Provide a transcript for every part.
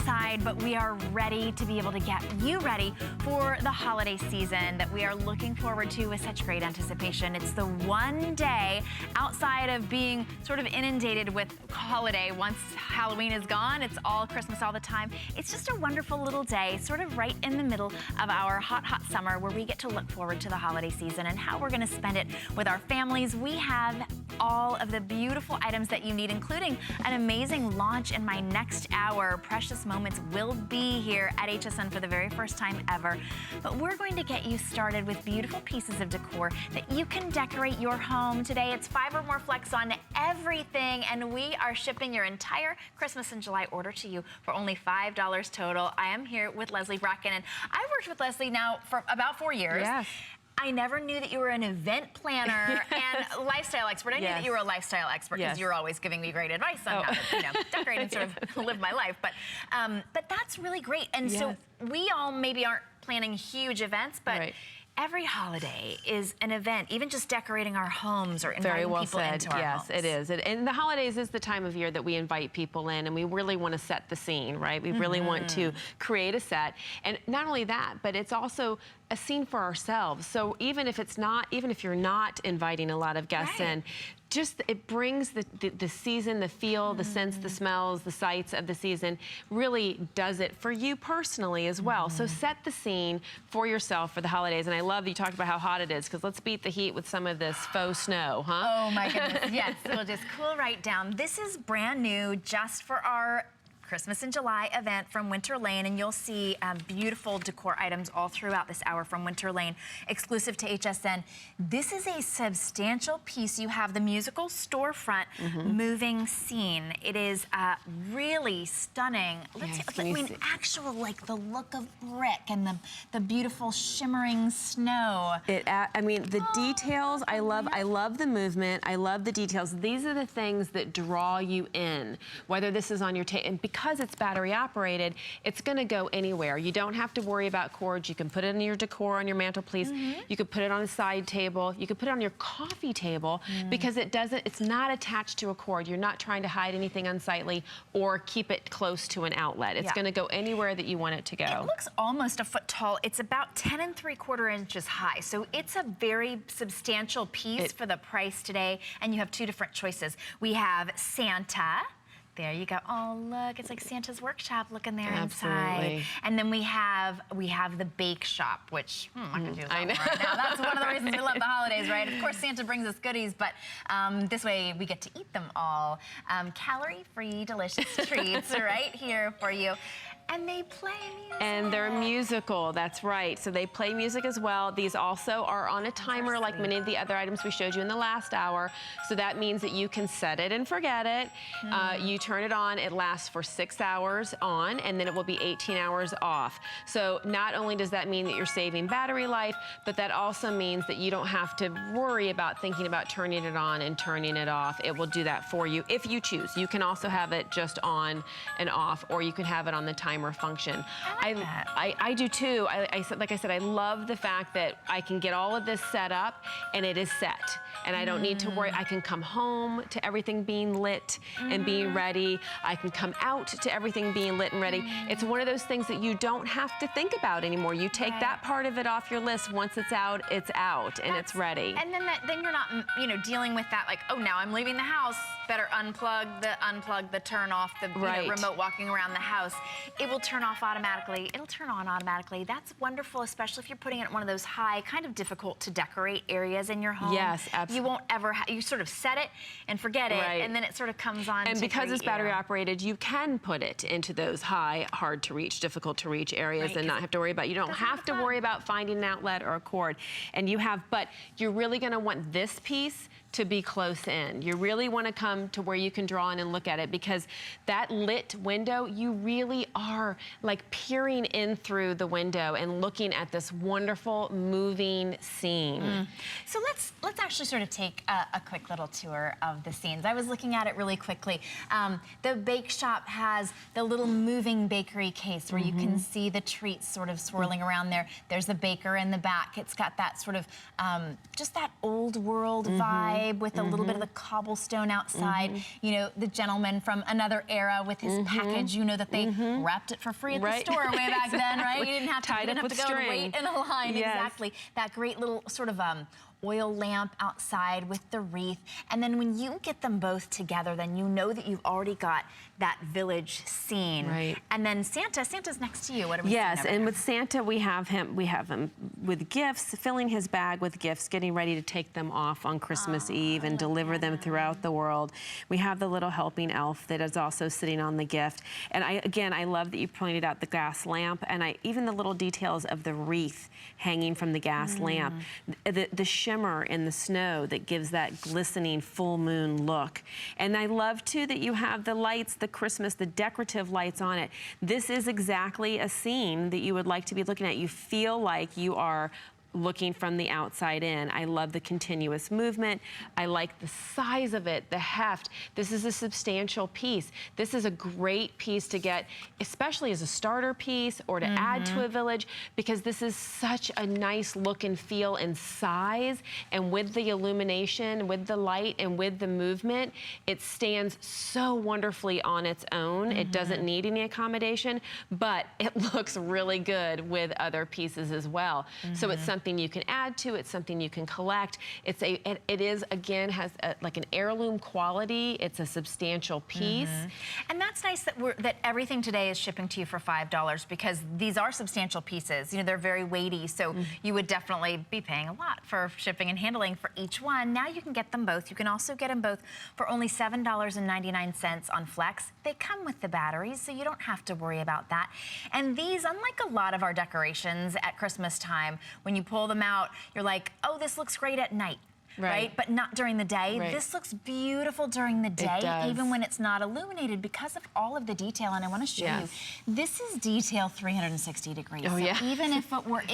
inside, but we are ready to be able to get you ready for the holiday season that we are looking forward to with such great anticipation. It's the one day outside of being sort of inundated with holiday. Once Halloween is gone, it's all Christmas all the time. It's just a wonderful little day, sort of right in the middle of our hot, hot summer where we get to look forward to the holiday season and how we're gonna spend it with our families. We have all of the beautiful items that you need, including an amazing launch in my next hour. Precious Moments will be here at HSN for the very first time ever. But we're going to get you started with beautiful pieces of decor that you can decorate your home. Today it's 5 or more flex on everything, and we are shipping your entire Christmas in July order to you for only $5 total. I am here with Leslie Bracken, and I've worked with Leslie now for about 4 years. Yes. I never knew that you were an event planner and lifestyle expert. I knew that you were a lifestyle expert because you're always giving me great advice on how to, decorate and sort of live my life. But that's really great. And so we all maybe aren't planning huge events, but every holiday is an event, even just decorating our homes or inviting people into our homes. Yes, it is. And the holidays is the time of year that we invite people in, and we really want to set the scene, right? We really want to create a set. And not only that, but it's also a scene for ourselves. So even if you're not inviting a lot of guests in, just it brings the season, the feel, the scents, the smells, the sights of the season, really does it for you personally as well. So set the scene for yourself for the holidays. And I love that you talked about how hot it is, because let's beat the heat with some of this faux snow, huh? Oh my goodness, yes, it'll just cool right down. This is brand new just for our Christmas in July event from Winter Lane, and you'll see beautiful decor items all throughout this hour from Winter Lane, exclusive to HSN. This is a substantial piece. You have the musical storefront moving scene. It is really stunning. I mean, actual, like the look of brick and the beautiful shimmering snow. I mean, the details, I love the movement. I love the details. These are the things that draw you in, whether this is on your table. And because it's battery operated, it's gonna go anywhere. You don't have to worry about cords. You can put it in your decor on your mantelpiece. You could put it on a side table. You could put it on your coffee table because it's not attached to a cord. You're not trying to hide anything unsightly or keep it close to an outlet. It's gonna go anywhere that you want it to go. It looks almost a foot tall. It's about 10 3/4 inches high. So it's a very substantial piece for the price today. And you have 2 different choices. We have Santa. There you go. Oh, look, it's like Santa's workshop looking there inside. And then we have the bake shop, which I'm not gonna do that one right now. That's one of the reasons we love the holidays, right? Of course, Santa brings us goodies, but this way we get to eat them all. Calorie-free, delicious treats right here for you. And they play music. And they're musical, that's right. So they play music as well. These also are on a timer like many of the other items we showed you in the last hour. So that means that you can set it and forget it. You turn it on, it lasts for 6 hours on, and then it will be 18 hours off. So not only does that mean that you're saving battery life, but that also means that you don't have to worry about thinking about turning it on and turning it off. It will do that for you if you choose. You can also have it just on and off, or you can have it on the timer function. I do too. Like I said, I love the fact that I can get all of this set up and it is set. And I don't need to worry. I can come home to everything being lit and being ready. I can come out to everything being lit and ready. It's one of those things that you don't have to think about anymore. You take that part of it off your list. Once it's out, and it's ready. And then you're not, dealing with that like, oh, now I'm leaving the house. Better unplug the turn off, the remote walking around the house. It will turn off automatically. It'll turn on automatically. That's wonderful, especially if you're putting it in one of those high, kind of difficult to decorate areas in your home. Yes, absolutely. You won't ever, you sort of set it and forget it, and then it sort of comes on. And because it's battery operated, you can put it into those high, hard to reach, difficult to reach areas and not have to worry about, you don't have to worry about finding an outlet or a cord. And but you're really gonna want this piece to be close in. You really want to come to where you can draw in and look at it, because that lit window, you really are like peering in through the window and looking at this wonderful moving scene. So let's actually sort sort of take a quick little tour of the scenes. I was looking at it really quickly. The bake shop has the little moving bakery case where you can see the treats sort of swirling around there. There's the baker in the back. It's got that sort of, just that old world vibe with a little bit of the cobblestone outside. You know, the gentleman from another era with his package, you know that they wrapped it for free at the store way back then, right? You didn't have to, go and wait in a line. Exactly. That great little sort of oil lamp outside with the wreath. And then when you get them both together, then you know that you've already got that village scene. Right. And then Santa's next to you. What are we Yes, and with Santa, we have him with gifts, filling his bag with gifts, getting ready to take them off on Christmas Eve and deliver them throughout the world. We have the little helping elf that is also sitting on the gift. And I love that you pointed out the gas lamp, and even the little details of the wreath hanging from the gas lamp, the shimmer in the snow that gives that glistening full moon look. And I love too that you have the lights, the Christmas, the decorative lights on it. This is exactly a scene that you would like to be looking at. You feel like you are looking from the outside in. I love the continuous movement. I like the size of it, the heft. This is a substantial piece. This is a great piece to get, especially as a starter piece or to add to a village, because this is such a nice look and feel and size. And with the illumination, with the light, and with the movement, it stands so wonderfully on its own. It doesn't need any accommodation, but it looks really good with other pieces as well. So it's something you can add to, it's something you can collect. It is again, has like an heirloom quality. It's a substantial piece. And that's nice that everything today is shipping to you for $5, because these are substantial pieces. You know, they're very weighty, so you would definitely be paying a lot for shipping and handling for each one. Now you can get them both. You can also get them both for only $7.99 on Flex. They come with the batteries, so you don't have to worry about that. And these, unlike a lot of our decorations at Christmas time, when you pull them out, you're like, oh, this looks great at night. Right? But not during the day. This looks beautiful during the day, even when it's not illuminated, because of all of the detail. And I want to show you, this is detail 360 degrees. So even if it were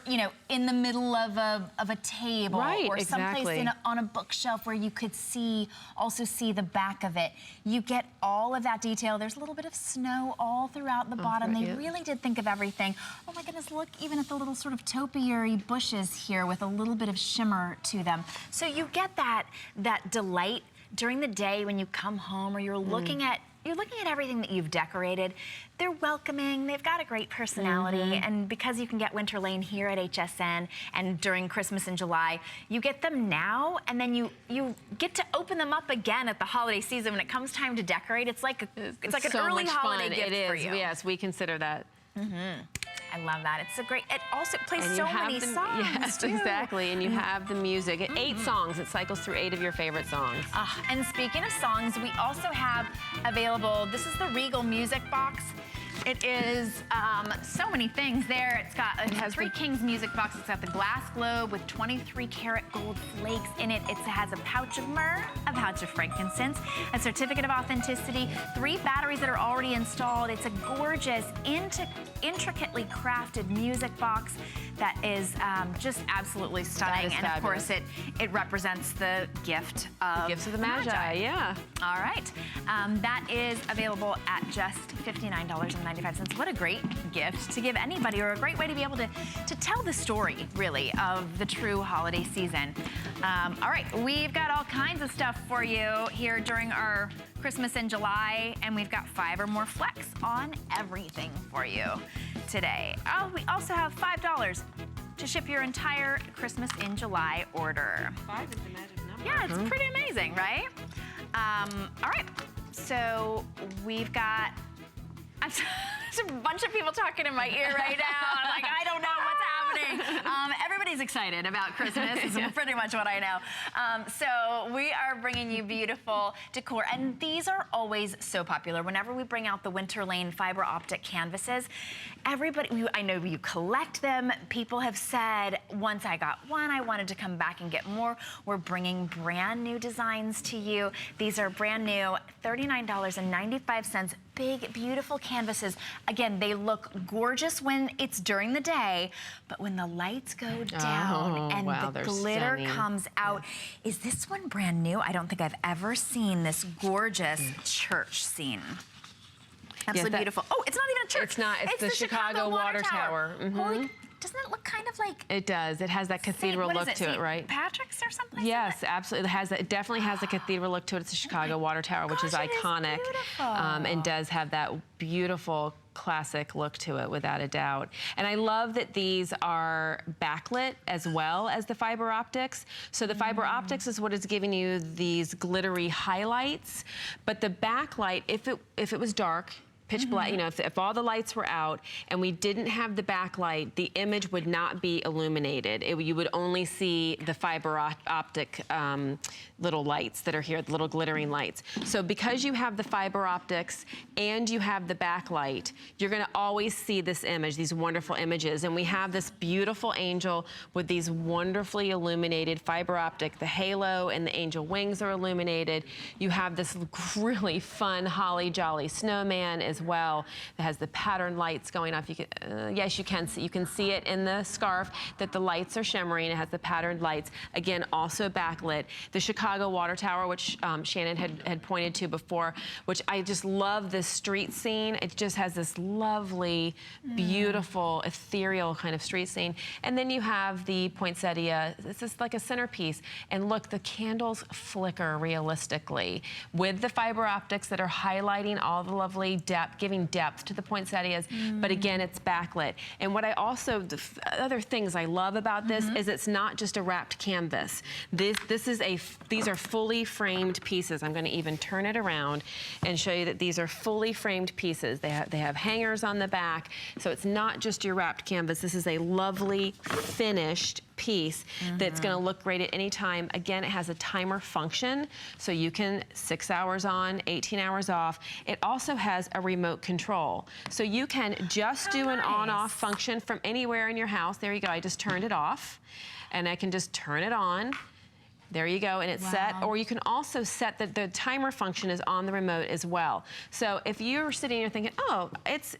you know, in the middle of a table or someplace on a bookshelf where you could also see the back of it, you get all of that detail. There's a little bit of snow all throughout the bottom. They really did think of everything. Oh my goodness, look even at the little sort of topiary bushes here with a little bit of shimmer to them. So you get that delight during the day when you come home, or you're looking at everything that you've decorated. They're welcoming, they've got a great personality, and because you can get Winter Lane here at HSN and during Christmas in July, you get them now, and then you get to open them up again at the holiday season when it comes time to decorate. It's like an early holiday gift for you. Yes, we consider that. I love that. It's a great, it also plays so many songs. Yes, exactly. And you have the music. 8 songs. It cycles through 8 of your favorite songs. And speaking of songs, we also have available, this is the Regal Music Box. It is so many things there. It has Three Kings music box. It's got the glass globe with 23 karat gold flakes in it. It has a pouch of myrrh, a pouch of frankincense, a certificate of authenticity, 3 batteries that are already installed. It's a gorgeous, intricately crafted music box that is just absolutely stunning. And of course, it represents the gift of the gifts of the Magi. Yeah. All right. That is available at just $59.95. What a great gift to give anybody, or a great way to be able to tell the story, really, of the true holiday season. All right, we've got all kinds of stuff for you here during our Christmas in July, and we've got 5 or more Flex on everything for you today. Oh, we also have $5 to ship your entire Christmas in July order. 5 is the magic number. Yeah, it's pretty amazing, right? All right, so we've got... There's a bunch of people talking in my ear right now. I'm like, I don't know what's happening. Everybody's excited about Christmas. Is pretty much what I know. So we are bringing you beautiful decor, and these are always so popular. Whenever we bring out the Winter Lane fiber optic canvases, I know you collect them. People have said, once I got one, I wanted to come back and get more. We're bringing brand new designs to you. These are brand new, $39.95. big, beautiful canvases. Again, they look gorgeous when it's during the day, but when the lights go down and the glitter comes out. Is this one brand new? I don't think I've ever seen this gorgeous church scene. Absolutely beautiful. Oh, it's not even a church. It's not. It's the Chicago Water Tower. Holy, doesn't it look kind of like... It does. It has that cathedral look to it, right? Patrick's or something? Yes, absolutely. It definitely has a cathedral look to it. It's the Chicago Water Tower, which is iconic. And does have that beautiful classic look to it, without a doubt. And I love that these are backlit as well as the fiber optics. So the fiber optics is what is giving you these glittery highlights, but the backlight, if it was dark, pitch black, you know, if all the lights were out and we didn't have the backlight, the image would not be illuminated. You would only see the fiber optic little lights that are here, the little glittering lights. So because you have the fiber optics and you have the backlight, you're gonna always see this image, these wonderful images. And we have this beautiful angel with these wonderfully illuminated fiber optic. The halo and the angel wings are illuminated. You have this really fun holly jolly snowman as well that has the pattern lights going off. You can, yes, you can see it in the scarf that the lights are shimmering. It has the patterned lights. Again, also backlit. The Chicago Water Tower, which Shannon had pointed to before, which I just love this street scene. It just has this lovely, beautiful, ethereal kind of street scene. And then you have the poinsettia. It's just like a centerpiece. And look, the candles flicker realistically with the fiber optics that are highlighting all the lovely depth, giving depth to the poinsettias, but again, it's backlit. And what I also, the other things I love about this is it's not just a wrapped canvas. These are fully framed pieces. I'm gonna even turn it around and show you that these are fully framed pieces. They have hangers on the back, so it's not just your wrapped canvas. This is a lovely finished piece that's going to look great at any time. Again, it has a timer function, so you can 6 hours on, 18 hours off. It also has a remote control, so you can just do an on-off function from anywhere in your house. There you go. I just turned it off, and I can just turn it on. There you go, and it's set. Or you can also set the timer function is on the remote as well. So if you're sitting here thinking, oh, let's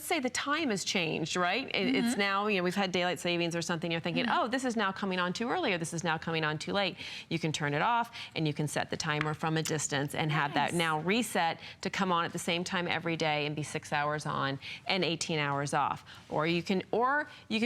say the time has changed, right? It's now, you know, we've had daylight savings or something. You're thinking, oh, this is now coming on too early, or this is now coming on too late. You can turn it off, and you can set the timer from a distance and have that now reset to come on at the same time every day and be 6 hours on and 18 hours off. Or you could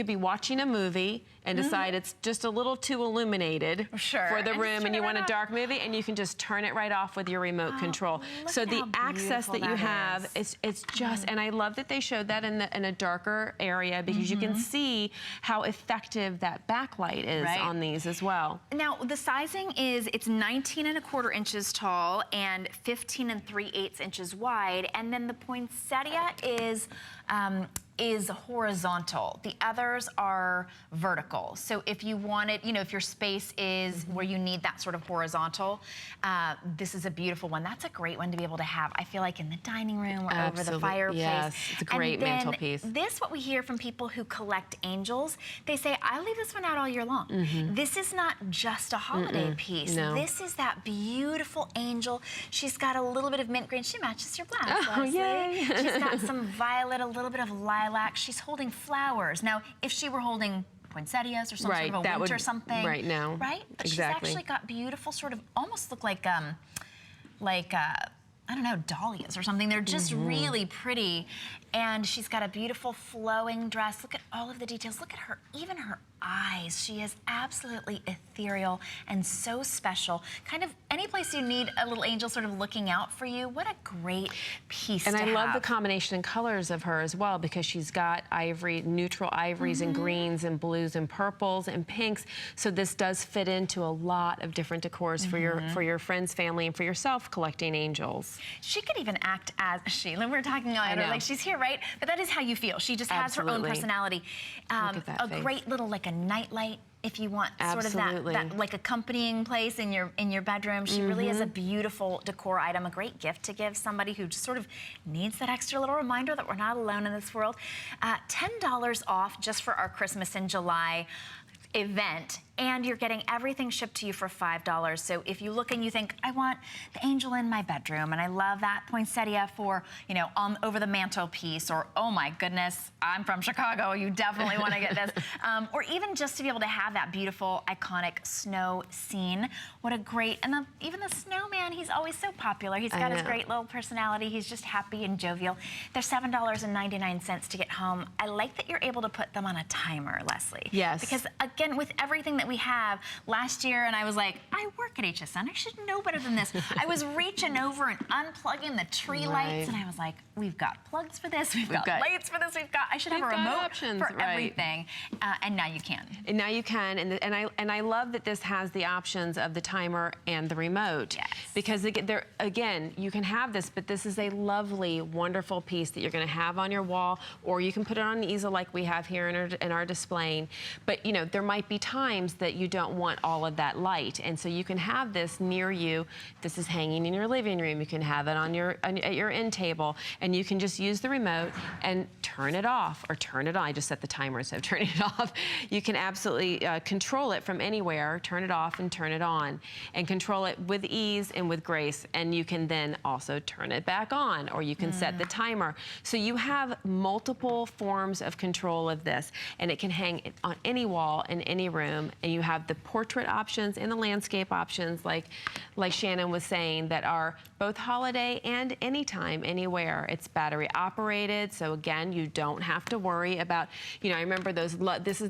be watching a movie and decide it's just a little too illuminated for the room, and you want a dark movie, and you can just turn it right off with your remote control. So the access that you have, it's just, and I love that they showed that in a darker area, because you can see how effective that backlight is on these as well. Now the sizing is, it's 19¼ inches tall and 15 3/8 inches wide, and then the poinsettia is horizontal. The others are vertical. So if you wanted, you know, if your space is where you need that sort of horizontal, this is a beautiful one. That's a great one to be able to have, I feel like, in the dining room or over the fireplace. Yes, it's a great mantelpiece. This, what we hear from people who collect angels, they say, I leave this one out all year long. This is not just a holiday piece. No. This is that beautiful angel. She's got a little bit of mint green. She matches your blouse, Oh, yay. She's got some violet, a little bit of lilac. She's holding flowers. Now, if she were holding poinsettias or some sort of a winter something. Right now. Right? But Exactly. she's actually got beautiful sort of, almost look like I don't know, dahlias or something. They're just really pretty. And she's got a beautiful flowing dress. Look at all of the details. Look at her, even her eyes. She is absolutely ethereal and so special. Kind of any place you need a little angel sort of looking out for you. What a great piece to have. And I love the combination in colors of her as well, because she's got ivory, neutral ivories and greens and blues and purples and pinks. So this does fit into a lot of different decors for your friends, family, and for yourself collecting angels. She could even act as Sheila. We're talking about her like she's here, right? But that is how you feel. She just has her own personality. A great little, like a nightlight, if you want sort of that like accompanying place in your bedroom. She really is a beautiful decor item, a great gift to give somebody who just sort of needs that extra little reminder that we're not alone in this world. $10 off just for our Christmas in July event. and you're getting everything shipped to you for $5. So if you look and you think, I want the angel in my bedroom, and I love that poinsettia for, you know, over the mantelpiece, or oh my goodness, I'm from Chicago, you definitely want to get this. Or even just to be able to have that beautiful, iconic snow scene. What a great, and even the snowman, he's always so popular. He's got his great little personality. He's just happy and jovial. They're $7.99 to get home. I like that you're able to put them on a timer, Leslie. Yes. Because again, with everything that we have, last year, and I was like, I work at HSN, I should know better than this. I was reaching over and unplugging the tree lights, and I was like, we've got plugs for this, we've got lights for this, I should have a remote for everything. And now you can. And now you can, and I love that this has the options of the timer and the remote. Yes. Because again, you can have this, but this is a lovely, wonderful piece that you're going to have on your wall, or you can put it on an easel like we have here in our displaying. But you know, there might be times that you don't want all of that light, and so you can have this near you. This is hanging in your living room. You can have it at your end table, and you can just use the remote and turn it off or turn it on. I just set the timer instead of turning it off. You can absolutely control it from anywhere, turn it off and turn it on, and control it with ease and with grace. And you can then also turn it back on, or you can set the timer. So you have multiple forms of control of this, and it can hang on any wall in any room. And you have the portrait options and the landscape options, like Shannon was saying, that are both holiday and anytime, anywhere. It's battery operated, so again, you don't have to worry about, you know, I remember those,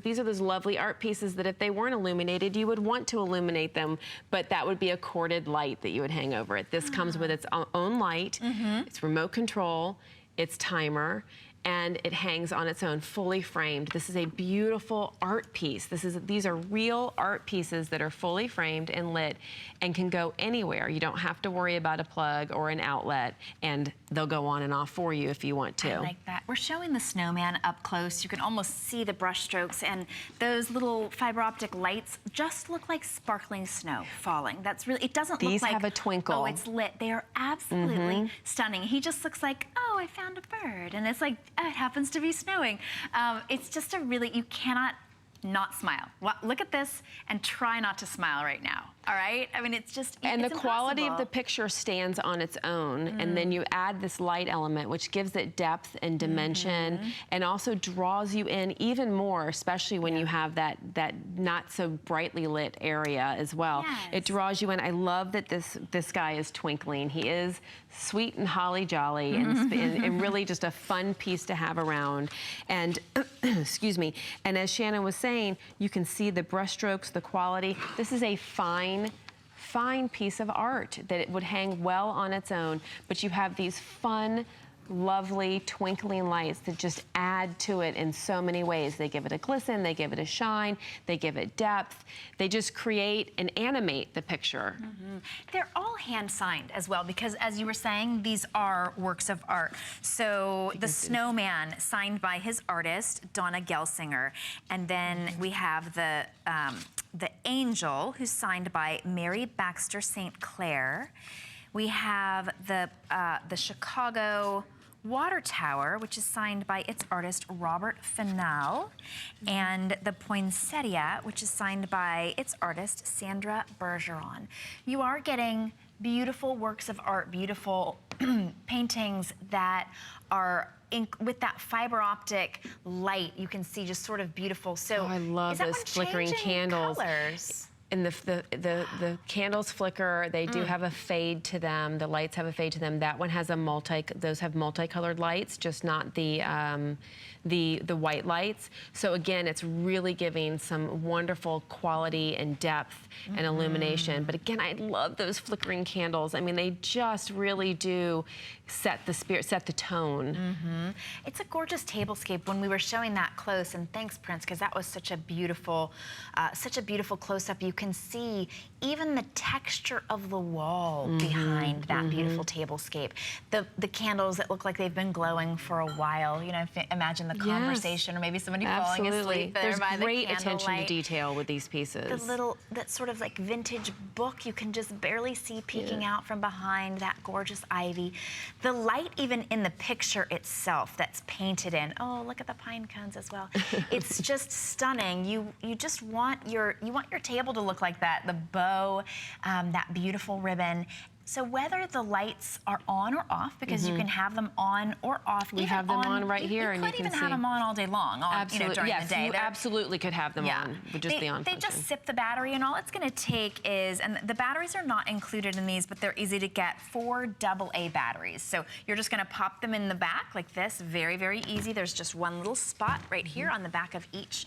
these are those lovely art pieces that if they weren't illuminated, you would want to illuminate them, but that would be a corded light that you would hang over it. This comes with its own light, it's remote control, it's timer, and it hangs on its own, fully framed. This is a beautiful art piece. These are real art pieces that are fully framed and lit and can go anywhere. You don't have to worry about a plug or an outlet, and they'll go on and off for you if you want to. I like that. We're showing the snowman up close. You can almost see the brush strokes, and those little fiber optic lights just look like sparkling snow falling. That's really, it doesn't look like— These have a twinkle. Oh, it's lit. They are absolutely stunning. He just looks like, oh, I found a bird. And it's like, oh, it happens to be snowing. It's just a really, you cannot not smile. Well, look at this and try not to smile right now. All right? I mean, it's just, and it's the quality impossible. of the picture stands on its own, and then you add this light element, which gives it depth and dimension, and also draws you in even more, especially when you have that not so brightly lit area as well. Yes. It draws you in. I love that this guy is twinkling. He is sweet and holly jolly, and really just a fun piece to have around. And excuse me. And as Shannon was saying, you can see the brush strokes, the quality. This is a fine piece of art that it would hang well on its own, but you have these fun, lovely twinkling lights that just add to it in so many ways. They give it a glisten, they give it a shine, they give it depth. They just create and animate the picture. They're all hand signed as well, because as you were saying, these are works of art. So the snowman signed by his artist, Donna Gelsinger, and then we have the angel, who's signed by Mary Baxter St. Clair. We have the Chicago Water Tower, which is signed by its artist, Robert Fennell, and the poinsettia, which is signed by its artist, Sandra Bergeron. You are getting beautiful works of art, beautiful paintings that are with that fiber optic light. You can see just sort of beautiful. So I love those flickering candles. Colors? And the candles flicker. They do have a fade to them. The lights have a fade to them. That one has those have multicolored lights, just not the white lights. So again, it's really giving some wonderful quality and depth and illumination. But again, I love those flickering candles. I mean, they just really do set the spirit, set the tone. It's a gorgeous tablescape. When we were showing that close, and thanks, Prince, because that was such a beautiful close-up. You can see even the texture of the wall behind that beautiful tablescape. The candles that look like they've been glowing for a while. You know, imagine the conversation, or maybe somebody falling asleep there by the great candlelight. attention to detail with these pieces. That sort of like vintage book you can just barely see peeking out from behind that gorgeous ivy. The light even in the picture itself that's painted in. Oh, look at the pine cones as well. It's just stunning. You just want your table to look like that. The bow, that beautiful ribbon. So whether the lights are on or off, because you can have them on or off. We have them on right here, and you can see. You could even have them on all day long, absolutely. You know, during the day. You absolutely could have them on with just the on They function. just sip the battery, and all it's going to take is, and the batteries are not included in these, but they're easy to get, 4 AA batteries. So you're just going to pop them in the back like this, very, very easy. There's just one little spot right here on the back of each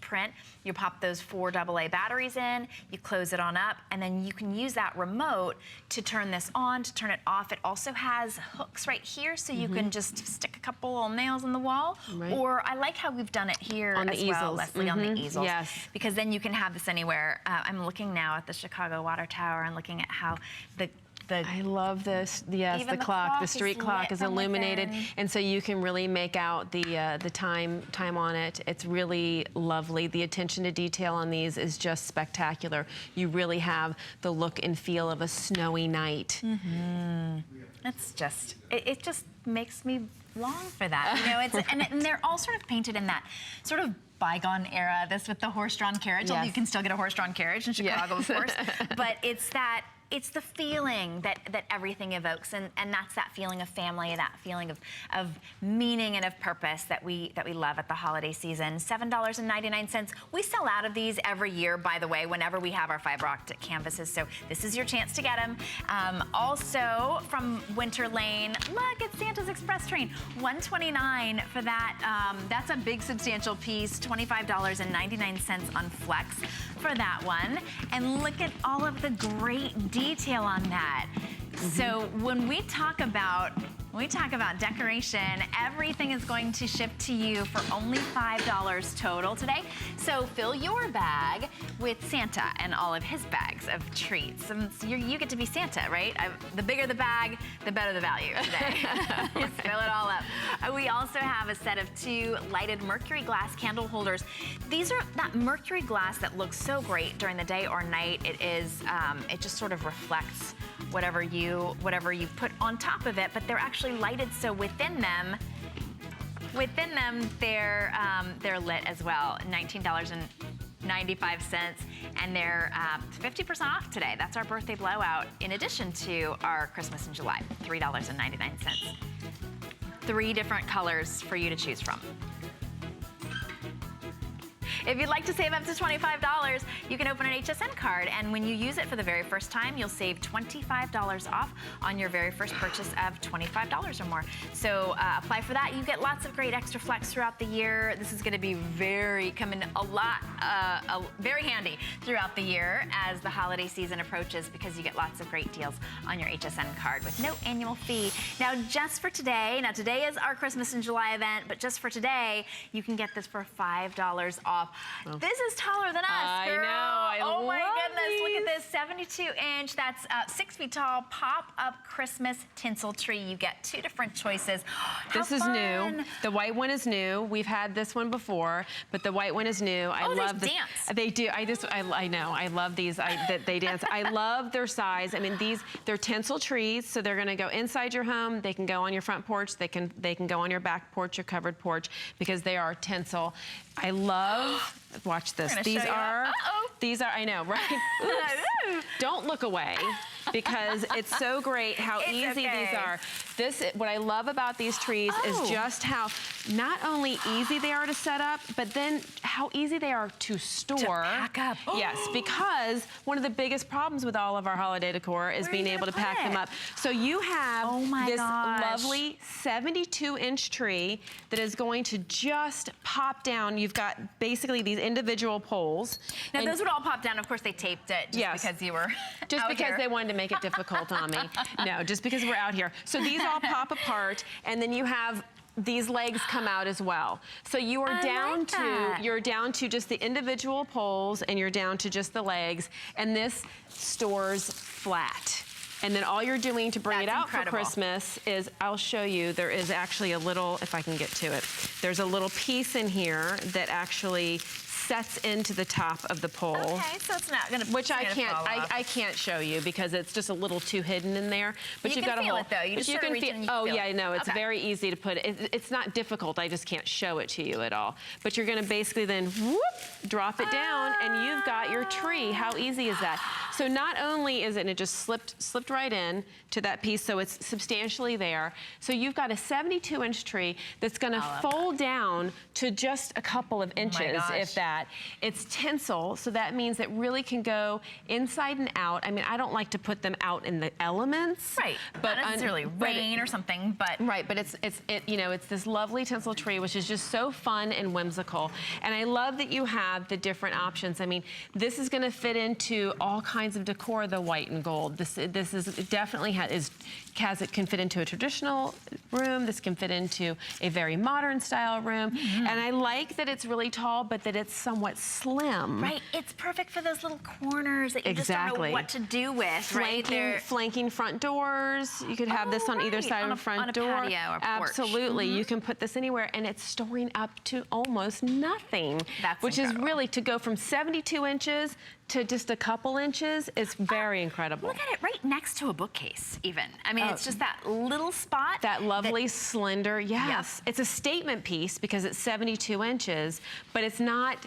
print. You pop those 4 AA batteries in, you close it on up, and then you can use that remote to turn this on, to turn it off. It also has hooks right here, so you can just stick a couple little nails in the wall. Or I like how we've done it here on as well, Leslie, on the easels. Yes. Because then you can have this anywhere. I'm looking now at the Chicago Water Tower and looking at how I love this. Yes, the clock, the street clock is illuminated, and so you can really make out the time on it. It's really lovely. The attention to detail on these is just spectacular. You really have the look and feel of a snowy night. It's just, it just makes me long for that. You know, it's and they're all sort of painted in that sort of bygone era. This with the horse-drawn carriage. Although you can still get a horse-drawn carriage in Chicago, of course. But it's the feeling that everything evokes, and that's that feeling of family, that feeling of meaning and of purpose that we love at the holiday season. $7.99. We sell out of these every year, by the way, whenever we have our fiber optic canvases. So this is your chance to get them. Also from Winter Lane, look, it's Santa's Express Train. $129 for that. That's a big substantial piece. $25.99 on Flex for that one. And look at all of the great detail on that. So when we talk about decoration, everything is going to ship to you for only $5 total today. So fill your bag with Santa and all of his bags of treats. And so you get to be Santa, right? The bigger the bag, the better the value today. Just fill it all up. We also have a set of 2 lighted Mercury glass candle holders. These are that Mercury glass that looks so great during the day or night. It is, it just sort of reflects whatever you put on top of it, but they're actually lighted, so within them they're lit as well. $19.95, and they're 50% off today. That's our birthday blowout, in addition to our Christmas in July, $3.99. 3 different colors for you to choose from. If you'd like to save up to $25, you can open an HSN card, and when you use it for the very first time, you'll save $25 off on your very first purchase of $25 or more. So apply for that. You get lots of great extra flex throughout the year. This is going to be very handy throughout the year as the holiday season approaches, because you get lots of great deals on your HSN card with no annual fee. Now, just for today, today is our Christmas in July event, but just for today, you can get this for $5 off. Oh. This is taller than us, girl. I know. Oh my goodness! Look at this, 72-inch. That's 6 feet tall. Pop-up Christmas tinsel tree. You get 2 different choices. This is new. The white one is new. We've had this one before, but the white one is new. I love they dance. They do. I know. I love these. They dance. I love their size. I mean, they're tinsel trees, so they're going to go inside your home. They can go on your front porch. They can go on your back porch, your covered porch, because they are tinsel. I love. Watch this. These are. I know, right? Don't look away, because it's so great how easy these are. What I love about these trees is just how not only easy they are to set up, but then how easy they are to store. To pack up. Yes, because one of the biggest problems with all of our holiday decor is being able to pack them up. So you have this lovely 72-inch tree that is going to just pop down. You've got basically these individual poles. Now those would all pop down. Of course, they taped it just because you were just because they wanted to make it difficult on me. No, just because we're out here. So these all pop apart, and then you have these legs come out as well. So you are you're down to just the individual poles, and you're down to just the legs, and this stores flat. And then all you're doing to bring it out for Christmas is, I'll show you, there is actually a little, if I can get to it, there's a little piece in here that actually sets into the top of the pole. Okay, so it's not gonna, which I can't show you because it's just a little too hidden in there. But you got a feel it though. You just sort of reach and you oh feel yeah, it. no, it's very easy to put it. It's not difficult. I just can't show it to you at all. But you're gonna basically then whoop, drop it down, and you've got your tree. How easy is that? So not only is it, and it just slipped right in to that piece, so it's substantially there. So you've got a 72-inch tree that's gonna fold down to just a couple of inches, if that. It's tinsel, so that means it really can go inside and out. I mean, I don't like to put them out in the elements. Right, but not necessarily rain or something, but. Right, but it's this lovely tinsel tree, which is just so fun and whimsical. And I love that you have the different options. I mean, this is gonna fit into all kinds of decor, the white and gold. This is definitely can fit into a traditional room. This can fit into a very modern style room. And I like that it's really tall, but that it's somewhat slim. Right, it's perfect for those little corners that you just don't know what to do with. Flanking front doors. You could have this on either side of the front door. On a patio or porch. Absolutely, you can put this anywhere, and it's storing up to almost nothing. Which is really, to go from 72 inches to just a couple inches is very incredible. Look at it right next to a bookcase, even. I mean, it's just that little spot. That lovely slender, yes. It's a statement piece because it's 72 inches, but it's not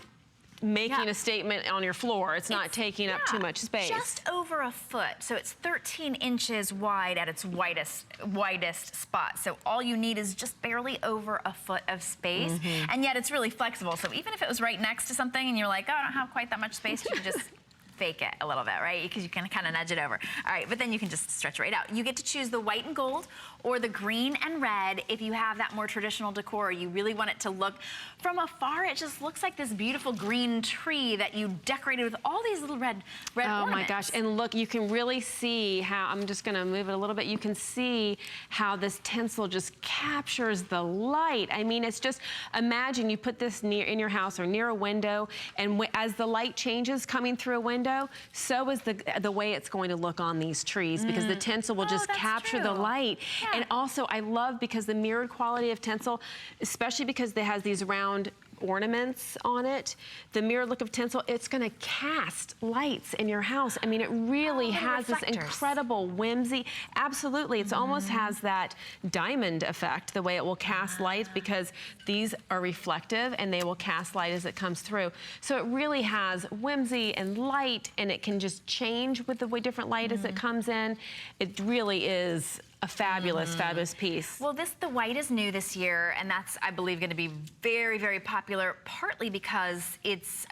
making a statement on your floor. It's not taking up too much space. Just over a foot. So it's 13 inches wide at its widest spot. So all you need is just barely over a foot of space. And yet it's really flexible. So even if it was right next to something and you're like, oh, I don't have quite that much space, you can just fake it a little bit, right? Because you can kind of nudge it over. All right, but then you can just stretch right out. You get to choose the white and gold or the green and red if you have that more traditional decor. You really want it to look, from afar, it just looks like this beautiful green tree that you decorated with all these little red ornaments. Oh my gosh, and look, you can really see how, I'm just gonna move it a little bit, you can see how this tinsel just captures the light. I mean, it's just, imagine you put this in your house or near a window, and as the light changes coming through a window, so is the way it's going to look on these trees, because the tinsel will just capture the light. And also, I love, because the mirrored quality of tinsel, especially because it has these round ornaments on it, the mirrored look of tinsel, it's gonna cast lights in your house. I mean, it really has this incredible whimsy. Absolutely, it almost has that diamond effect, the way it will cast light, because these are reflective and they will cast light as it comes through. So it really has whimsy and light, and it can just change with the way different light as it comes in. It really is a fabulous, fabulous piece. Well, the white is new this year, and that's, I believe, going to be very, very popular, partly because it's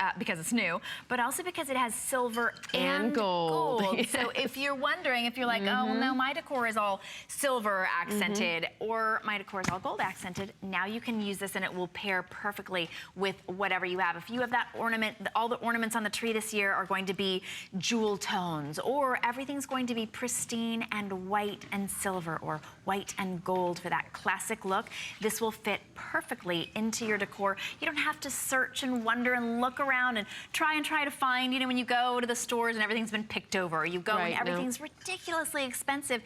new, but also because it has silver and gold. Yes. So if you're wondering, if you're like, oh, well, no, my decor is all silver accented, or my decor is all gold accented, now you can use this and it will pair perfectly with whatever you have. If you have that ornament, all the ornaments on the tree this year are going to be jewel tones, or everything's going to be pristine and white and silver, or white and gold for that classic look, this will fit perfectly into your decor. You don't have to search and wonder and look around and try to find, you know, when you go to the stores and everything's been picked over, or you go and everything's ridiculously expensive.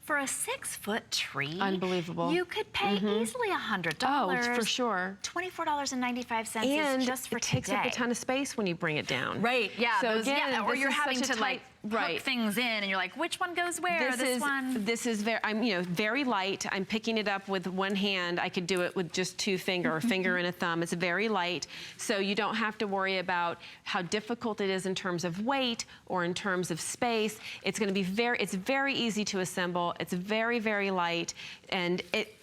For a 6-foot tree, unbelievable, you could pay easily $100. Oh, for sure. $24.95 and is just for today. It takes up a ton of space when you bring it down. Right, yeah. So again, or you're having to like hook things in, and you're like, which one goes where? This is very, very light. I'm picking it up with one hand. I could do it with just two fingers, a finger and a thumb. It's very light, so you don't have to worry about how difficult it is in terms of weight or in terms of space. It's going to be it's very easy to assemble. It's very, very light, and it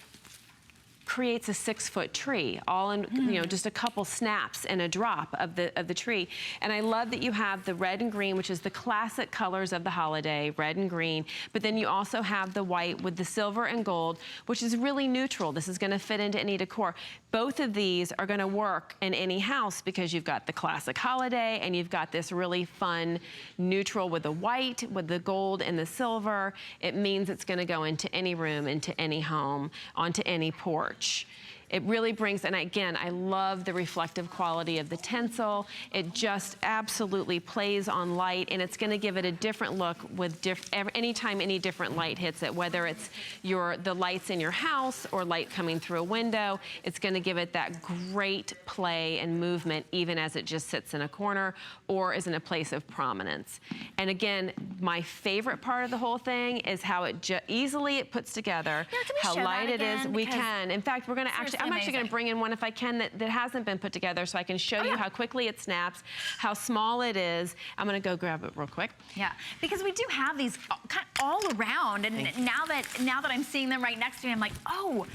creates a 6-foot tree, all in just a couple snaps and a drop of the tree. And I love that you have the red and green, which is the classic colors of the holiday, red and green. But then you also have the white with the silver and gold, which is really neutral. This is going to fit into any decor. both of these are gonna work in any house because you've got the classic holiday and you've got this really fun neutral with the white, with the gold and the silver. It means it's gonna go into any room, into any home, onto any porch. It really brings, and again, I love the reflective quality of the tinsel. It just absolutely plays on light, and it's gonna give it a different look with anytime any different light hits it, whether it's the lights in your house or light coming through a window, it's gonna give it that great play and movement even as it just sits in a corner or is in a place of prominence. And again, my favorite part of the whole thing is how it easily it puts together, how light it is. We can. In fact, we're gonna I'm actually going to bring in one if I can that hasn't been put together so I can show you how quickly it snaps, how small it is. I'm going to go grab it real quick. Yeah, because we do have these kind of all around, and now that I'm seeing them right next to me, I'm like, oh,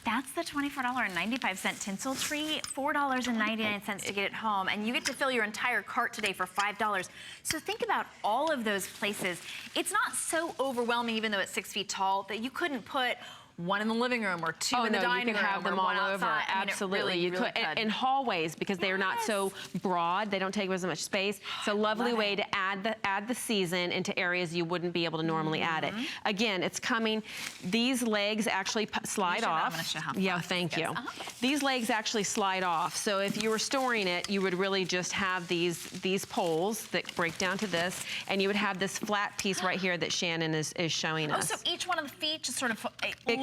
that's the $24.95 tinsel tree, $4.99 to get it home, and you get to fill your entire cart today for $5. So think about all of those places. It's not so overwhelming, even though it's 6 feet tall, that you couldn't put one in the living room or two in the dining room. You can have them all over. Absolutely, you could. In hallways because they're not so broad. They don't take up as much space. It's a lovely way to add the season into areas you wouldn't be able to normally add it. Again, it's coming. These legs actually slide off. I'm going to show how. Yeah, thank you. These legs actually slide off. So if you were storing it, you would really just have these poles that break down to this, and you would have this flat piece right here that Shannon is showing us. So each one of the feet just sort of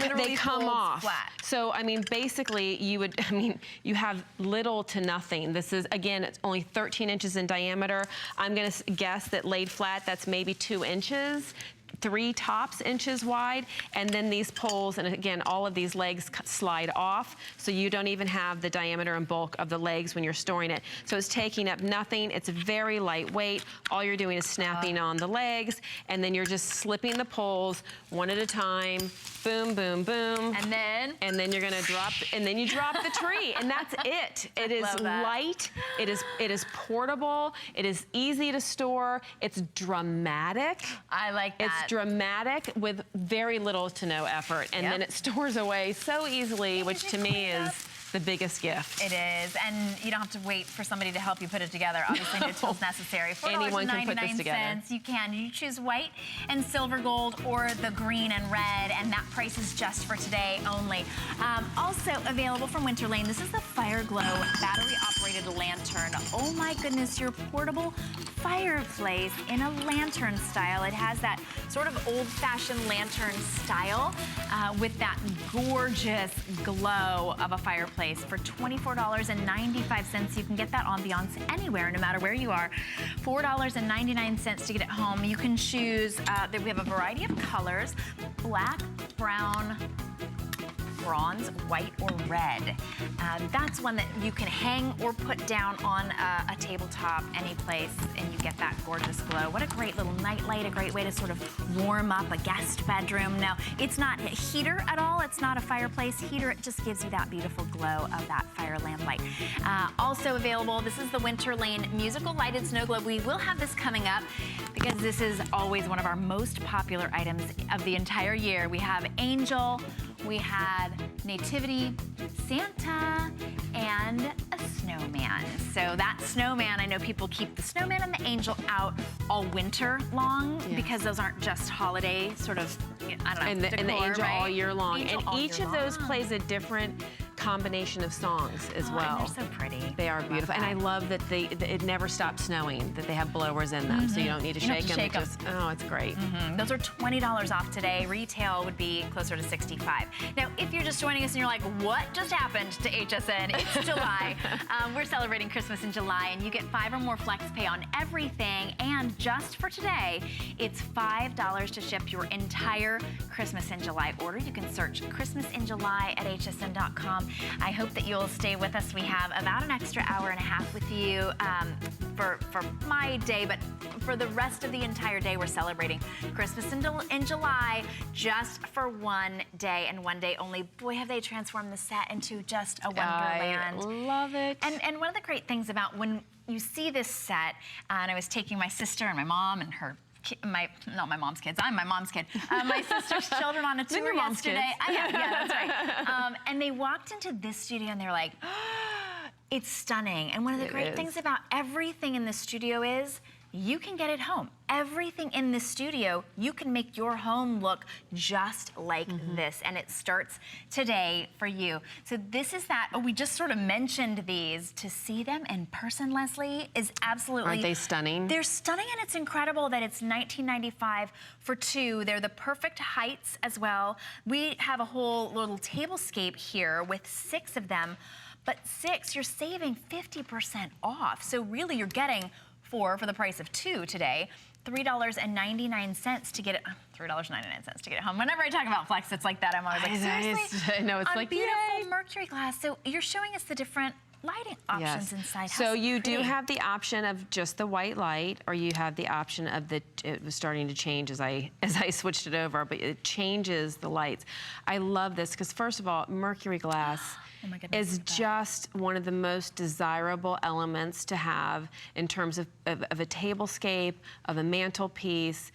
they come off flat. So I mean, basically, you have little to nothing. This is, again, it's only 13 inches in diameter. I'm going to guess that laid flat, that's maybe 2 inches. 3 tops inches wide, and then these poles, and again, all of these legs slide off, so you don't even have the diameter and bulk of the legs when you're storing it. So it's taking up nothing. It's very lightweight. All you're doing is snapping on the legs, and then you're just slipping the poles one at a time. Boom, boom, boom. And then you're gonna drop, and then you drop the tree, and that's it. It is light. It is portable. It is easy to store. It's dramatic. I like that. It's dramatic with very little to no effort, and then it stores away so easily, which to me is the biggest gift. It is, and you don't have to wait for somebody to help you put it together. Obviously, no tools necessary. Anyone can put this together. You can. You choose white and silver gold or the green and red, and that price is just for today only. Also available from Winter Lane, this is the Fire Glow battery-operated lantern. Oh my goodness, your portable fireplace in a lantern style. It has that sort of old-fashioned lantern style with that gorgeous glow of a fireplace. For $24.95, you can get that ambiance anywhere, no matter where you are. $4.99 to get it home. You can choose, we have a variety of colors, black, brown, bronze, white, or red. That's one that you can hang or put down on a tabletop any place, and you get that gorgeous glow. What a great little nightlight, a great way to sort of warm up a guest bedroom. Now, it's not a heater at all. It's not a fireplace heater. It just gives you that beautiful glow of that fire lamp light. Also available, this is the Winter Lane Musical Lighted Snow Globe. We will have this coming up because this is always one of our most popular items of the entire year. We have Angel, we had Nativity, Santa, and a snowman. So that snowman, I know people keep the snowman and the angel out all winter long because those aren't just holiday sort of, I don't know, and the angel all year long. And each of those plays a different combination of songs as well. And they're so pretty. They are beautiful. And I love that it never stops snowing, that they have blowers in them, so you don't need to shake them. Oh, it's great. Those are $20 off today. Retail would be closer to $65. Now, if you're just joining us and you're like, what just happened to HSN? It's July. We're celebrating Christmas in July, and you get 5 or more flex pay on everything. And just for today, it's $5 to ship your entire Christmas in July order. You can search Christmas in July at hsn.com. I hope that you'll stay with us. We have about an extra hour and a half with you for my day, but for the rest of the entire day, we're celebrating Christmas in July just for one day and one day only. Boy, have they transformed the set into just a wonderland. I love it. And one of the great things about when you see this set, and I was taking my sister and my mom and her not my mom's kids, I'm my mom's kid. My sister's children on a tour yesterday. Yeah, that's right. And they walked into this studio and they're like, it's stunning. And one of the great things about everything in the studio is you can get it home. Everything in the studio, you can make your home look just like this, and it starts today for you. So this is that, we just sort of mentioned these. To see them in person, Leslie, is absolutely... Aren't they stunning? They're stunning, and it's incredible that it's $19.95 for two. They're the perfect heights as well. We have a whole little tablescape here with 6 of them, but 6, you're saving 50% off. So really, you're getting 4 for the price of 2 today. $3.99 to get it. $3.99 to get it home. Whenever I talk about flex, it's like that. I'm always like, seriously? No, it's on like beautiful yay. Mercury glass. So you're showing us the different lighting options inside. So you do have the option of just the white light, or you have the option of the, it was starting to change as I switched it over, but it changes the lights. I love this because, first of all, Mercury glass is just one of the most desirable elements to have in terms of a tablescape, of a mantelpiece,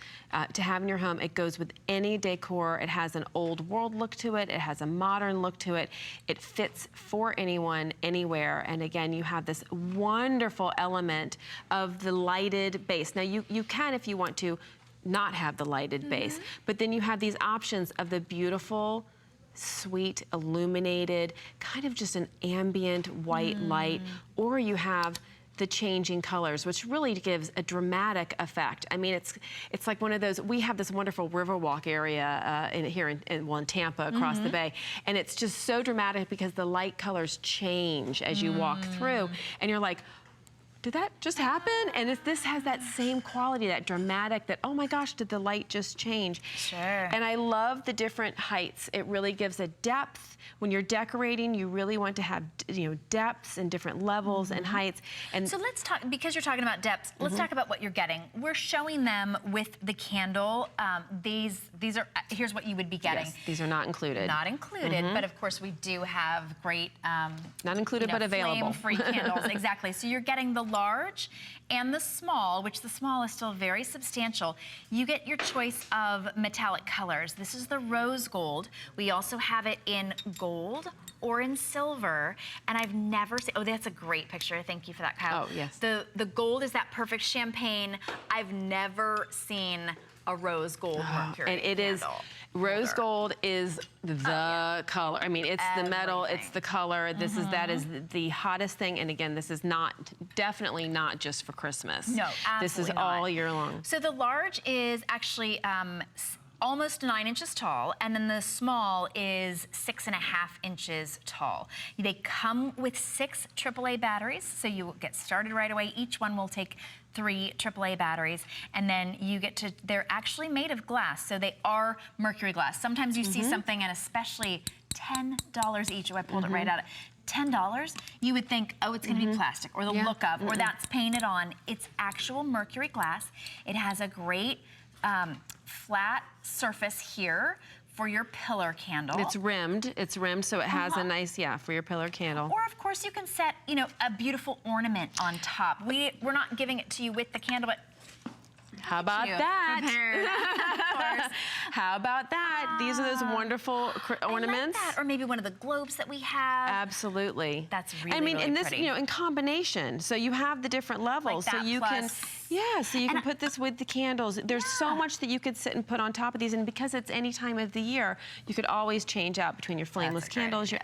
to have in your home. It goes with any decor. It has an old world look to it. It has a modern look to it. It fits for anyone, anywhere. And again, you have this wonderful element of the lighted base. Now, you can, if you want to, not have the lighted base, but then you have these options of the beautiful, sweet, illuminated, kind of just an ambient white light, or you have the changing colors, which really gives a dramatic effect. I mean, it's like one of those, we have this wonderful Riverwalk area here in Tampa across the bay, and it's just so dramatic because the light colors change as you walk through, and you're like, did that just happen? And this has that same quality, that dramatic, that, oh my gosh, did the light just change? Sure. And I love the different heights. It really gives a depth. When you're decorating, you really want to have, you know, depths and different levels and heights. And so let's talk, because you're talking about depths, let's talk about what you're getting. We're showing them with the candle. These are, here's what you would be getting. yes, these are not included. Not included, but of course we do have great, not included, but available. Flame-free candles, exactly. So you're getting the large and the small, which the small is still very substantial. You get your choice of metallic colors. This is the rose gold. We also have it in gold or in silver, and I've never seen, oh, that's a great picture. Thank you for that, Kyle. Oh, yes. The gold is that perfect champagne. I've never seen a rose gold Mercury and it is, rose gold is the color. I mean, it's the metal, it's the color. This is, that is the hottest thing. And again, this is definitely not just for Christmas. No, absolutely this is all year long. So the large is actually almost 9 inches tall, and then the small is 6.5 inches tall. They come with 6 AAA batteries, so you get started right away. Each one will take 3 AAA batteries, and then you get to, they're actually made of glass, so they are Mercury glass. Sometimes you see something, and especially $10 each. Oh, I pulled it right out. $10, you would think, oh, it's gonna be plastic, or the look of, or that's painted on. It's actual Mercury glass. It has a great flat surface here for your pillar candle. It's rimmed, so it has a nice, for your pillar candle. Or of course you can set, you know, a beautiful ornament on top. We're not giving it to you with the candle, but how about that? Of course. How about that? These are those wonderful ornaments. I like that. Or maybe one of the globes that we have. Absolutely. That's really, I mean, really and this, pretty. you know, in combination. So you have the different levels. Like so you can, so you can put this with the candles. There's so much that you could sit and put on top of these, and because it's any time of the year, you could always change out between your flameless candles.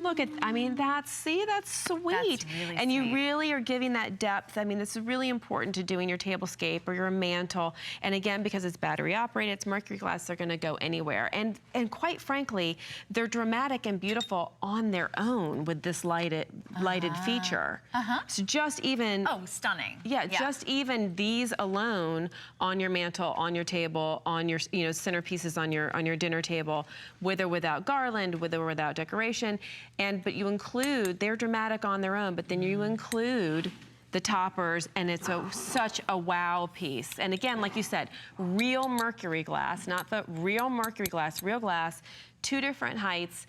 Look at, I mean, that's sweet. That's really and you really are giving that depth. I mean, this is really important to do in your tablescape or your mantle. And again, because it's battery operated, it's Mercury glass, they're gonna go anywhere. And quite frankly, they're dramatic and beautiful on their own with this lighted feature. So just even... Oh, stunning. Yeah, just even these alone on your mantle, on your table, on your, you know, centerpieces on your dinner table, with or without garland, with or without decoration. But you include, they're dramatic on their own, but then you include the toppers, and it's such a wow piece. And again, like you said, real Mercury glass, not the real Mercury glass, real glass, 2 different heights,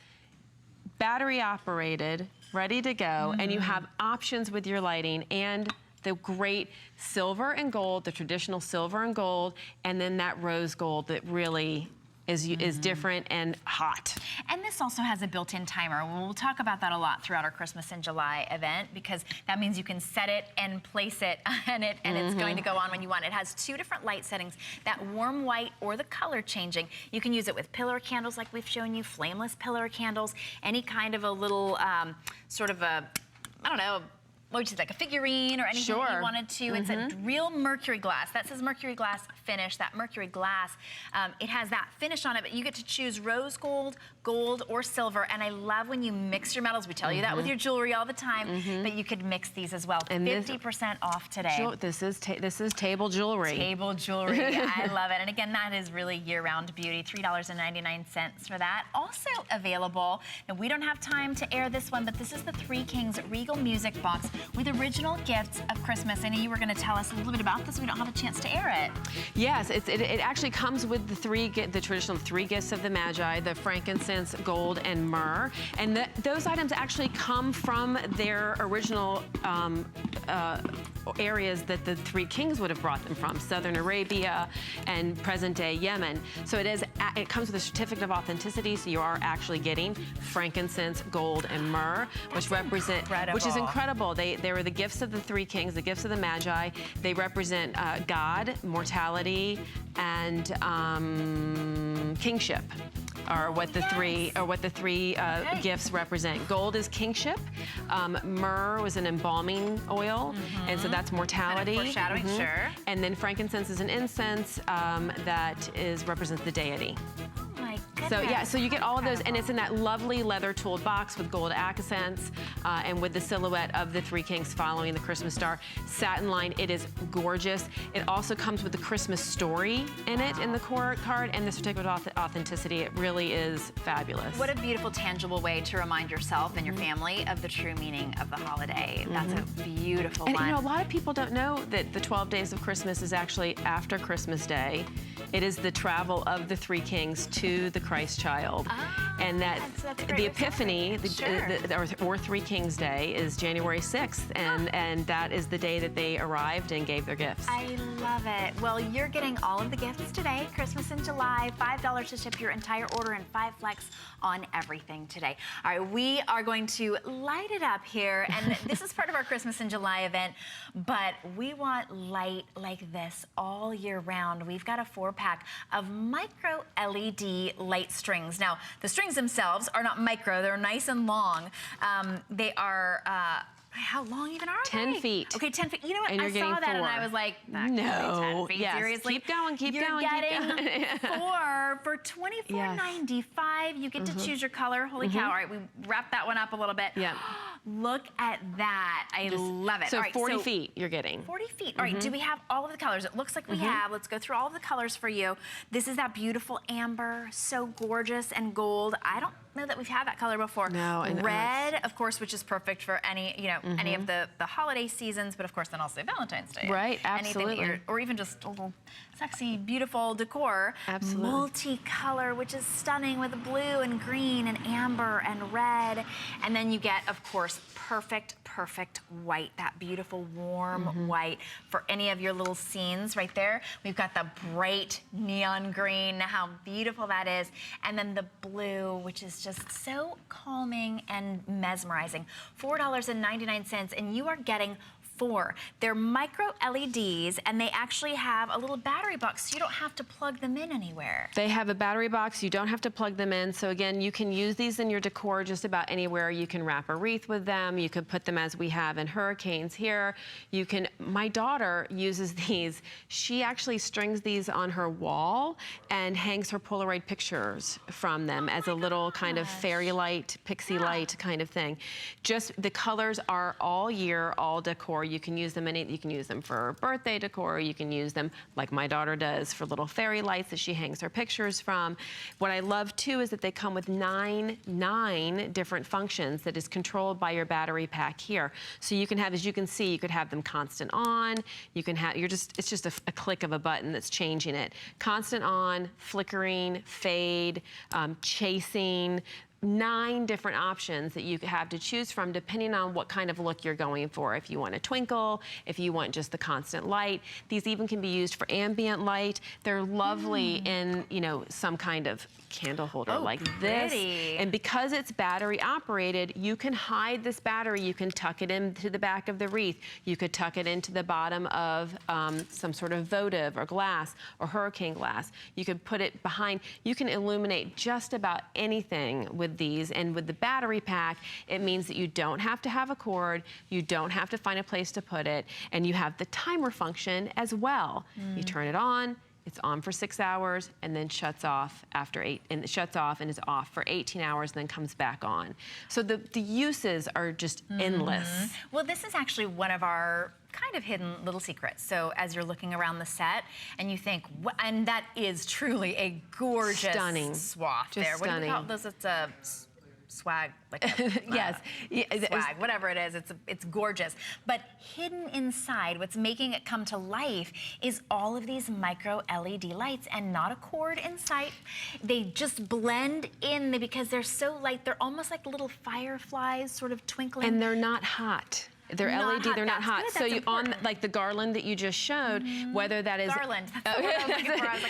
battery operated, ready to go, and you have options with your lighting, and the great silver and gold, the traditional silver and gold, and then that rose gold that really is different and hot. And this also has a built-in timer. We'll talk about that a lot throughout our Christmas in July event, because that means you can set it and place it and it's going to go on when you want. It has 2 different light settings, that warm white or the color changing. You can use it with pillar candles like we've shown you, flameless pillar candles, any kind of a little sort of a, I don't know, what would you say, like a figurine or anything that you wanted to. It's a real Mercury glass. That says Mercury glass finish. That Mercury glass, it has that finish on it, but you get to choose rose gold, gold, or silver. And I love when you mix your metals. We tell you that with your jewelry all the time, but you could mix these as well. And 50% off today. This is table jewelry. Table jewelry. I love it. And again, that is really year-round beauty. $3.99 for that. Also available, and we don't have time to air this one, but this is the Three Kings Regal Music Box with original gifts of Christmas. I know you were going to tell us a little bit about this. We don't have a chance to air it. Yes, it actually comes with the traditional 3 gifts of the Magi, the frankincense, gold, and myrrh. And those items actually come from their original areas that the 3 kings would have brought them from, Southern Arabia and present-day Yemen. So it comes with a certificate of authenticity, so you are actually getting frankincense, gold, and myrrh, which is incredible. They were the gifts of the 3 kings, the gifts of the Magi. They represent God, mortality, and kingship. Are what the three gifts represent. Gold is kingship. Myrrh was an embalming oil, and so that's mortality. Kind of foreshadowing, sure. And then frankincense is an incense that represents the deity. So yeah, so you get all of those, and it's in that lovely leather tooled box with gold accents and with the silhouette of the 3 kings following the Christmas star. Satin line, it is gorgeous. It also comes with the Christmas story in it, in the core card, and the certificate of authenticity. It really is fabulous. What a beautiful, tangible way to remind yourself and your family of the true meaning of the holiday. That's a beautiful one. And you know, a lot of people don't know that the 12 days of Christmas is actually after Christmas Day. It is the travel of the 3 kings to the Christ child. And that's the Epiphany, or 3 Kings Day, is January 6th, and that is the day that they arrived and gave their gifts. I love it. Well, you're getting all of the gifts today, Christmas in July, $5 to ship your entire order, and 5 flex on everything today. All right, we are going to light it up here, and this is part of our Christmas in July event, but we want light like this all year round. We've got a 4-pack of micro LED light strings. Now, the strings themselves are not micro, they're nice and long. They are, how long even are they? 10 feet. Okay, 10 feet. You know what? And I saw that 4. and I was like, that can't be 10 feet. Yes. Seriously? Keep going, keep going, You're keep going. getting 4 for $24.95. You get to choose your color. Holy cow. All right, we wrapped that one up a little bit. Yeah. Look at that. I love it. So all right, 40 feet you're getting. 40 feet. All right, do we have all of the colors? It looks like we have. Let's go through all of the colors for you. This is that beautiful amber, so gorgeous, and gold. I don't know that we've had that color before. No. And red, of course, which is perfect for any, any of the holiday seasons, but of course then also Valentine's Day. Right, absolutely. Anything or even just a little sexy, beautiful decor. Absolutely. Multicolor, which is stunning, with blue and green and amber and red. And then you get, of course, perfect white, that beautiful warm white for any of your little scenes right there. We've got the bright neon green, how beautiful that is. And then the blue, which is just so calming and mesmerizing. $4.99, and you are getting 4. They're micro LEDs, and they actually have a little battery box, so you don't have to plug them in anywhere. They have a battery box. You don't have to plug them in. So again, you can use these in your decor just about anywhere. You can wrap a wreath with them. You can put them as we have in hurricanes here. You can, my daughter uses these. She actually strings these on her wall and hangs her Polaroid pictures from them as a little kind of fairy light, pixie light kind of thing. Just the colors are all year, all decor. You can use them you can use them for birthday decor. You can use them, like my daughter does, for little fairy lights that she hangs her pictures from. What I love too is that they come with nine different functions that is controlled by your battery pack here. So you can have, as you can see, you could have them constant on. You can have, it's just a click of a button that's changing it. Constant on, flickering, fade, chasing, 9 different options that you have to choose from depending on what kind of look you're going for. If you want a twinkle, if you want just the constant light. These even can be used for ambient light. They're lovely in, you know, some kind of candle holder like this. And because it's battery operated, you can hide this battery. You can tuck it into the back of the wreath. You could tuck it into the bottom of some sort of votive or glass or hurricane glass. You could put it behind. You can illuminate just about anything with these, and with the battery pack, it means that you don't have to have a cord, you don't have to find a place to put it, and you have the timer function as well. You turn it on, it's on for 6 hours, and then shuts off after 8, and it shuts off and is off for 18 hours, and then comes back on. So the uses are just endless. Well, this is actually one of our kind of hidden little secrets. So as you're looking around the set and you think, and that is truly a gorgeous stunning swath just there. Stunning. What do you call those? It's a swag, like a, yes, swag, whatever it is. It's gorgeous. But hidden inside, what's making it come to life is all of these micro LED lights, and not a cord in sight. They just blend in because they're so light. They're almost like little fireflies, sort of twinkling. And they're not hot. They're LED, they're not hot. Good, so you on like the garland that you just showed, whether that is garland. That's what I was looking for. I was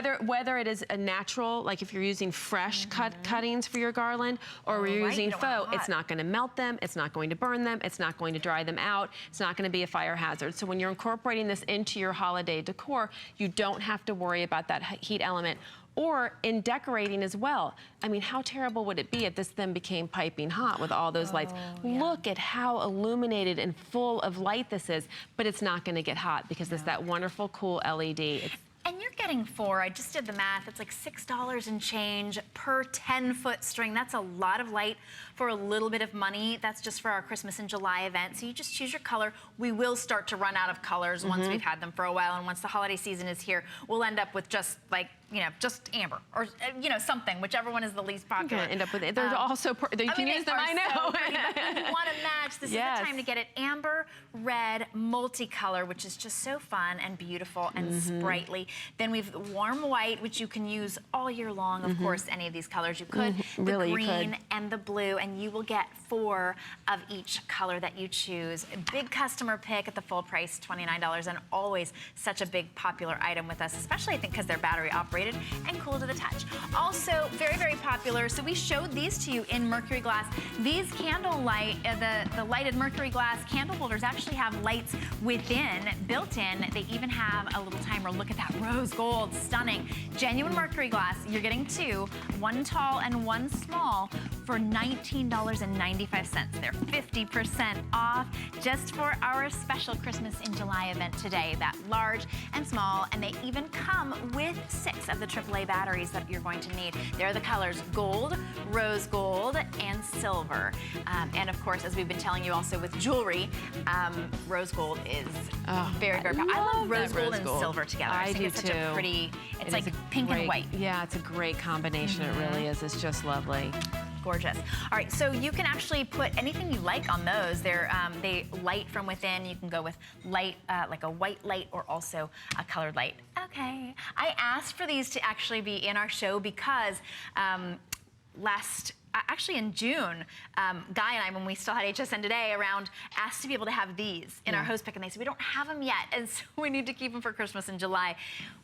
like, whether it is a natural, like if you're using fresh cuttings for your garland, or you're using faux, it's not going to melt them, it's not going to burn them, it's not going to dry them out, it's not going to be a fire hazard. So when you're incorporating this into your holiday decor, you don't have to worry about that heat element. Or in decorating as well. I mean, how terrible would it be if this then became piping hot with all those lights? Look at how illuminated and full of light this is, but it's not gonna get hot because it's that wonderful, cool LED. And you're getting 4, I just did the math, it's like $6 and change per 10-foot string. That's a lot of light for a little bit of money. That's just for our Christmas in July event. So you just choose your color. We will start to run out of colors once we've had them for a while, and once the holiday season is here, we'll end up with just like, you know, just amber, or, you know, something, whichever one is the least popular. End up with it. There's also, you can use them, I know. So pretty, but you want to match. This is the time to get it. Amber, red, multicolor, which is just so fun and beautiful and sprightly. Then we've warm white, which you can use all year long. Of course, any of these colors you could. The green and the blue, and you will get 4 of each color that you choose. A big customer pick at the full price, $29, and always such a big popular item with us, especially I think because they're battery operated and cool to the touch. Also, very, very popular. So we showed these to you in Mercury glass. These candle light, the lighted Mercury glass candle holders actually have lights within, built in. They even have a little timer. Look at that rose gold, stunning. Genuine Mercury glass. You're getting 2, one tall and one small, for $19.95. They're 50% off just for our special Christmas in July event today. That large and small, and they even come with 6 of the AAA batteries that you're going to need. They're the colors gold, rose gold, and silver. And of course, as we've been telling you also with jewelry, rose gold is very, very popular. I love rose gold and silver together. I think it's such a pretty, it's like pink and white. Yeah, it's a great combination. It really is. It's just lovely. Gorgeous. All right, so you can actually put anything you like on those. They're they light from within. You can go with light, like a white light, or also a colored light. Okay. I asked for these to actually be in our show because actually in June, Guy and I, when we still had HSN Today around, asked to be able to have these in our host pick, and they said, we don't have them yet, and so we need to keep them for Christmas in July.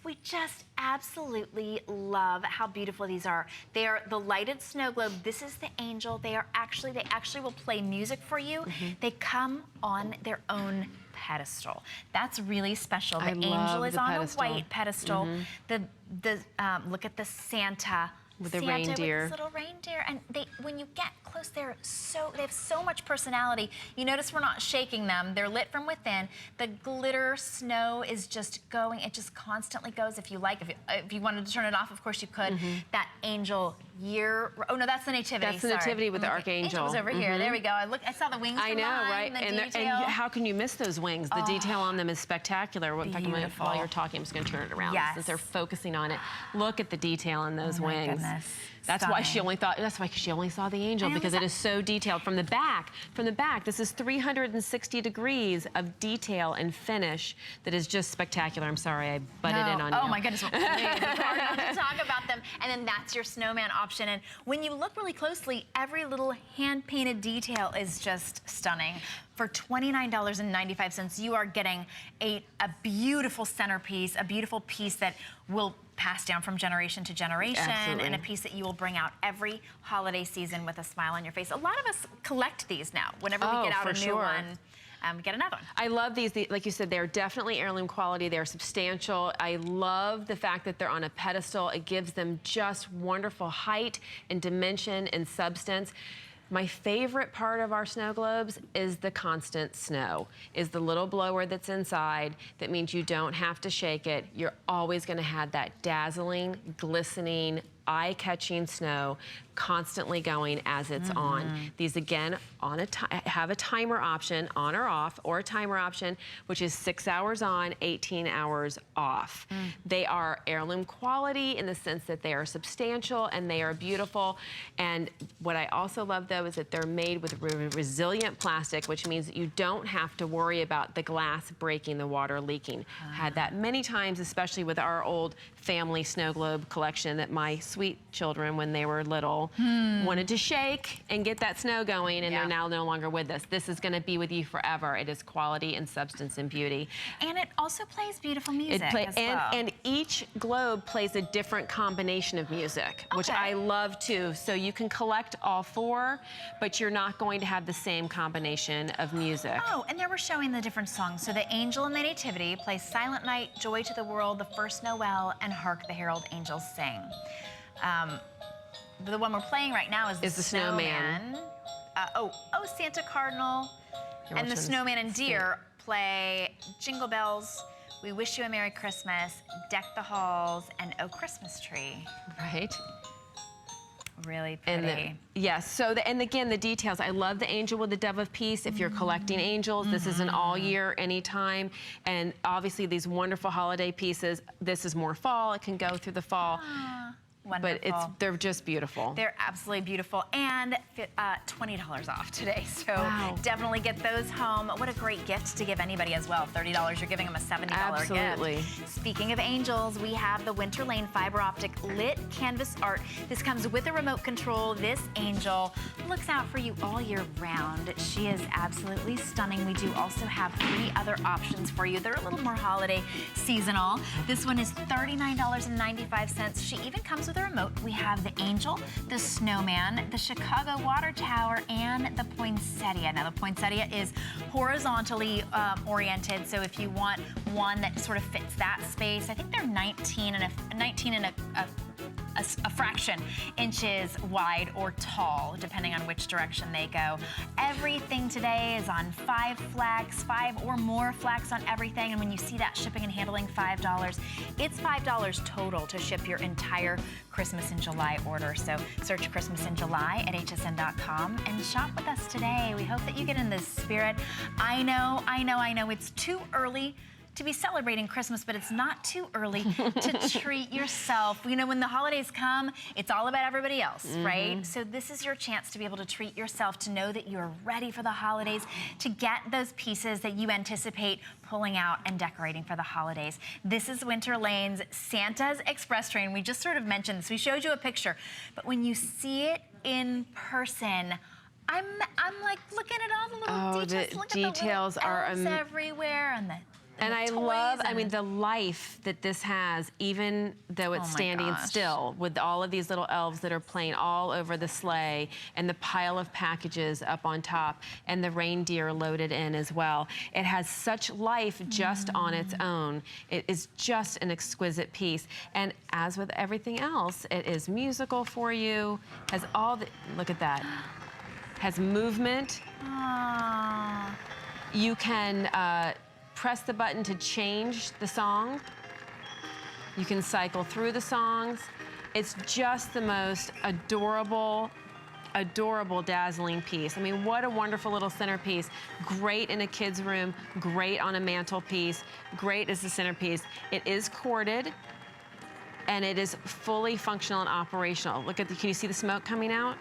We just absolutely love how beautiful these are. They are the lighted snow globe. This is the angel. They actually will play music for you. They come on their own pedestal. That's really special. The angel is on a white pedestal. Look at the Santa. With the Santa reindeer. With this little reindeer, and when you get close, they have so much personality. You notice we're not shaking them. They're lit from within. The glitter snow is just going. It just constantly goes. If you like, if you wanted to turn it off, of course you could. That angel oh no, that's the nativity. That's the nativity with the archangel. Angel's over here. There we go. I saw the wings. I know, right? And how can you miss those wings? The detail on them is spectacular. In fact, while you're talking, I'm just going to turn it around since they're focusing on it. Look at the detail in those wings. Goodness. That's why she only saw the angel, because it is so detailed from the back. From the back, this is 360 degrees of detail and finish that is just spectacular. I'm sorry, I butted in on you. Oh my goodness, it's hard not to talk about them. And then that's your snowman option. And when you look really closely, every little hand-painted detail is just stunning. For $29.95, you are getting a beautiful centerpiece, a beautiful piece that will pass down from generation to generation. Absolutely. And a piece that you will bring out every holiday season with a smile on your face. A lot of us collect these now. Whenever we get out a new one, get another one. I love these. Like you said, they're definitely heirloom quality. They're substantial. I love the fact that they're on a pedestal. It gives them just wonderful height and dimension and substance. My favorite part of our snow globes is the constant snow, is the little blower that's inside. That means you don't have to shake it. You're always going to have that dazzling, glistening, eye-catching snow constantly going as it's on. These again have a timer option, on or off, or a timer option, which is 6 hours on, 18 hours off. They are heirloom quality in the sense that they are substantial and they are beautiful. And what I also love though is that they're made with resilient plastic, which means that you don't have to worry about the glass breaking, the water leaking. Had that many times, especially with our old family snow globe collection, that my sweet children, when they were little, wanted to shake and get that snow going, and they're now no longer with us. This is going to be with you forever. It is quality and substance and beauty. And it also plays beautiful music as well. And each globe plays a different combination of music, which I love too. So you can collect all four, but you're not going to have the same combination of music. Oh, and there we're showing the different songs. So the Angel in the Nativity plays Silent Night, Joy to the World, The First Noel, and Hark the Herald Angels Sing. The one we're playing right now is the Snowman. Santa Cardinal, and the Snowman and Deer play Jingle Bells, We Wish You a Merry Christmas, Deck the Halls, and Oh Christmas Tree. Right. Really pretty. Yes, so and again, the details. I love the angel with the dove of peace. If you're collecting angels, this is an all year, anytime. And obviously these wonderful holiday pieces, this is more fall. It can go through the fall. Wonderful. But they're just beautiful. They're absolutely beautiful, and $20 off today. So definitely get those home. What a great gift to give anybody as well. $30, you're giving them a $70 gift. Speaking of angels, we have the Winter Lane fiber optic lit canvas art. This comes with a remote control. This angel looks out for you all year round. She is absolutely stunning. We do also have 3 other options for you. They're a little more holiday seasonal. This one is $39.95. She even comes with the remote. We have the Angel, the Snowman, the Chicago Water Tower, and the poinsettia. Now the poinsettia is horizontally oriented, so if you want one that sort of fits that space, I think they're 19 and a fraction inches wide or tall, depending on which direction they go. Everything today is on 5 flags, 5 or more flags on everything. And when you see that shipping and handling $5, it's $5 total to ship your entire Christmas in July order. So search Christmas in July at hsn.com and shop with us today. We hope that you get in the spirit. I know it's too early to be celebrating Christmas, but it's not too early to treat yourself. You know, when the holidays come, it's all about everybody else, right? So this is your chance to be able to treat yourself, to know that you're ready for the holidays, to get those pieces that you anticipate pulling out and decorating for the holidays. This is Winter Lane's Santa's Express Train. We just sort of mentioned this. We showed you a picture, but when you see it in person, I'm like looking at all the little details. Look at the little elves everywhere, and I love, I mean, the life that this has, even though it's standing still, with all of these little elves that are playing all over the sleigh, and the pile of packages up on top, and the reindeer loaded in as well. It has such life just on its own. It is just an exquisite piece. And as with everything else, it is musical for you, has all the, look at that, has movement. You can, press the button to change the song. You can cycle through the songs. It's just the most adorable, dazzling piece. I mean, what a wonderful little centerpiece. Great in a kid's room, great on a mantelpiece, great as a centerpiece. It is corded, and it is fully functional and operational. Look at can you see the smoke coming out?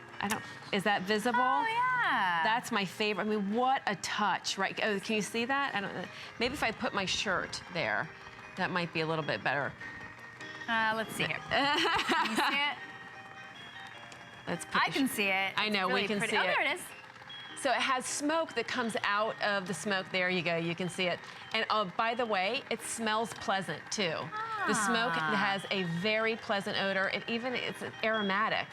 Is that visible? Oh, yeah. That's my favorite. I mean, what a touch, right? Oh, can you see that? I don't know. Maybe if I put my shirt there, that might be a little bit better. Let's see here. Can you see it? Let's put I can see it. I know, really we can pretty. see Oh, it. there it is. So it has smoke that comes out of the smoke. There you go, you can see it. And by the way, it smells pleasant too. The smoke has a very pleasant odor. It's aromatic.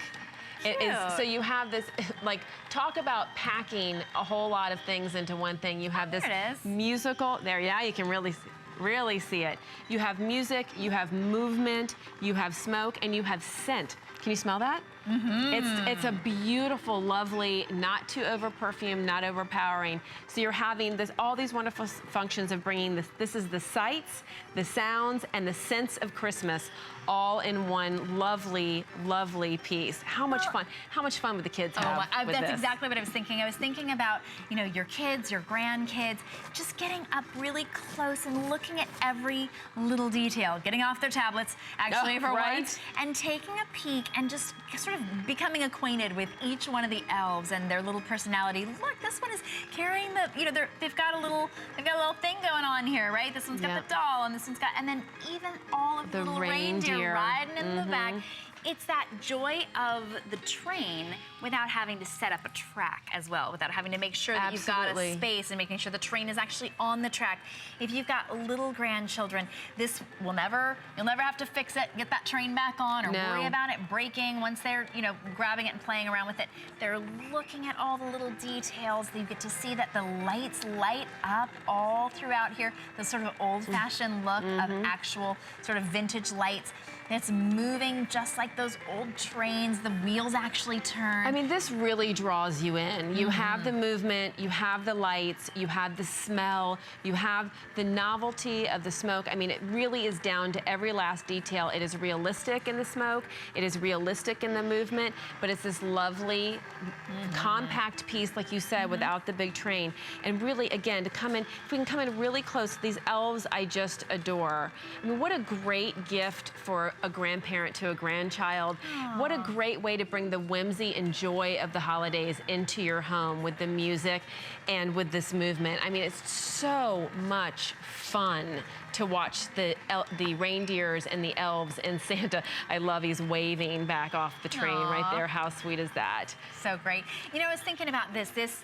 It is, so you have this, like, talk about packing a whole lot of things into one thing. You have this musical, there, yeah, you can really see it. You have music, you have movement, you have smoke, and you have scent. Can you smell that? It's a beautiful, lovely, not too over perfumed, not overpowering. So you're having all these wonderful functions of bringing this is the sights, the sounds, and the sense of Christmas all in one lovely, lovely piece. How much fun? How much fun would the kids have with That's this? exactly what I was thinking. I was thinking about, you know, your kids, your grandkids, just getting up really close and looking at every little detail, getting off their tablets, actually, for once, and taking a peek and just sort of becoming acquainted with each one of the elves and their little personality. Look, this one is carrying the, you know, they've got a little thing going on here, right? This one's got the doll, and this one's got, and then even all of the little reindeer riding in the back. It's that joy of the train without having to set up a track as well, without having to make sure that you've got a space and making sure the train is actually on the track. If you've got little grandchildren, you'll never have to fix it, get that train back on, or worry about it breaking once they're, you know, grabbing it and playing around with it. They're looking at all the little details. You get to see that the lights light up all throughout here, the sort of old-fashioned look of actual sort of vintage lights. It's moving just like those old trains. The wheels actually turn. I mean, this really draws you in. You have the movement, you have the lights, you have the smell, you have the novelty of the smoke. I mean, it really is down to every last detail. It is realistic in the smoke, it is realistic in the movement, but it's this lovely, compact piece, like you said, without the big train. And really, again, if we can come in really close, these elves I just adore. I mean, what a great gift for a grandparent to a grandchild. What a great way to bring the whimsy and joy of the holidays into your home with the music and with this movement. I mean, it's so much fun to watch the reindeers and the elves and Santa. I love he's waving back off the train right there. How sweet is that? So great. You know, I was thinking about this. This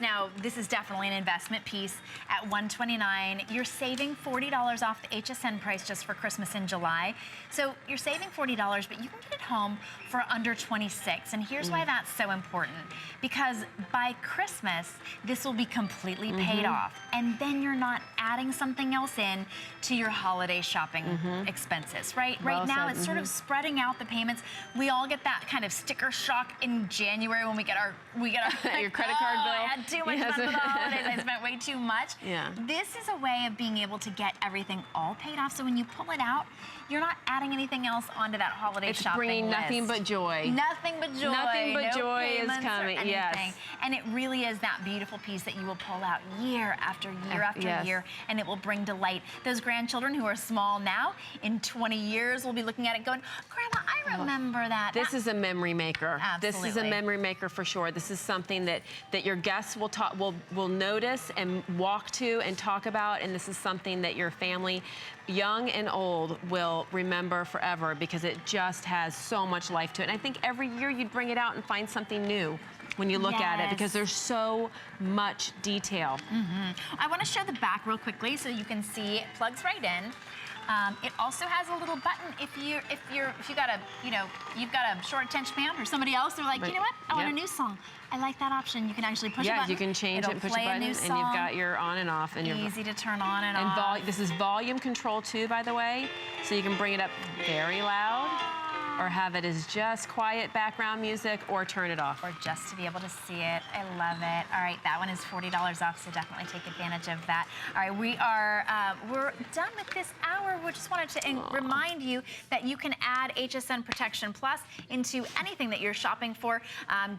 is definitely an investment piece at $129. You're saving $40 off the HSN price just for Christmas in July. So you're saving $40, but you can get it home for under $26. And here's why that's so important. Because by Christmas, this will be completely paid off. And then you're not adding something else in to your holiday shopping expenses, right? Right now, it's sort of spreading out the payments. We all get that kind of sticker shock in January when we get our your credit card bill. I had too much fun for the holidays. I spent way too much. Yeah. This is a way of being able to get everything all paid off. So when you pull it out, you're not adding anything else onto that holiday shopping list. It's bringing nothing but joy. Nothing but joy. Nothing but joy is coming. Yes. And it really is that beautiful piece that you will pull out year after year after year, and it will bring delight. Those grandchildren who are small now, in 20 years, will be looking at it going, Grandma, I remember that. This is a memory maker. Absolutely. This is a memory maker for sure. This is something that your guests will notice and walk to and talk about, and this is something that your family, young and old, will remember forever because it just has so much life to it. And I think every year you'd bring it out and find something new when you look at it because there's so much detail. I want to show the back real quickly so you can see it plugs right in. It also has a little button if you got you've got a short attention span or somebody else, they're like, you know what, I want a new song. I like that option. You can actually push a button. Yeah, you can change it, push a button, and you've got your on and off. And easy to turn on and off. This is volume control too, by the way, so you can bring it up very loud, or have it as just quiet background music, or turn it off. Or just to be able to see it. I love it. All right, that one is $40 off, so definitely take advantage of that. All right, we're done with this hour. We just wanted to remind you that you can add HSN Protection Plus into anything that you're shopping for.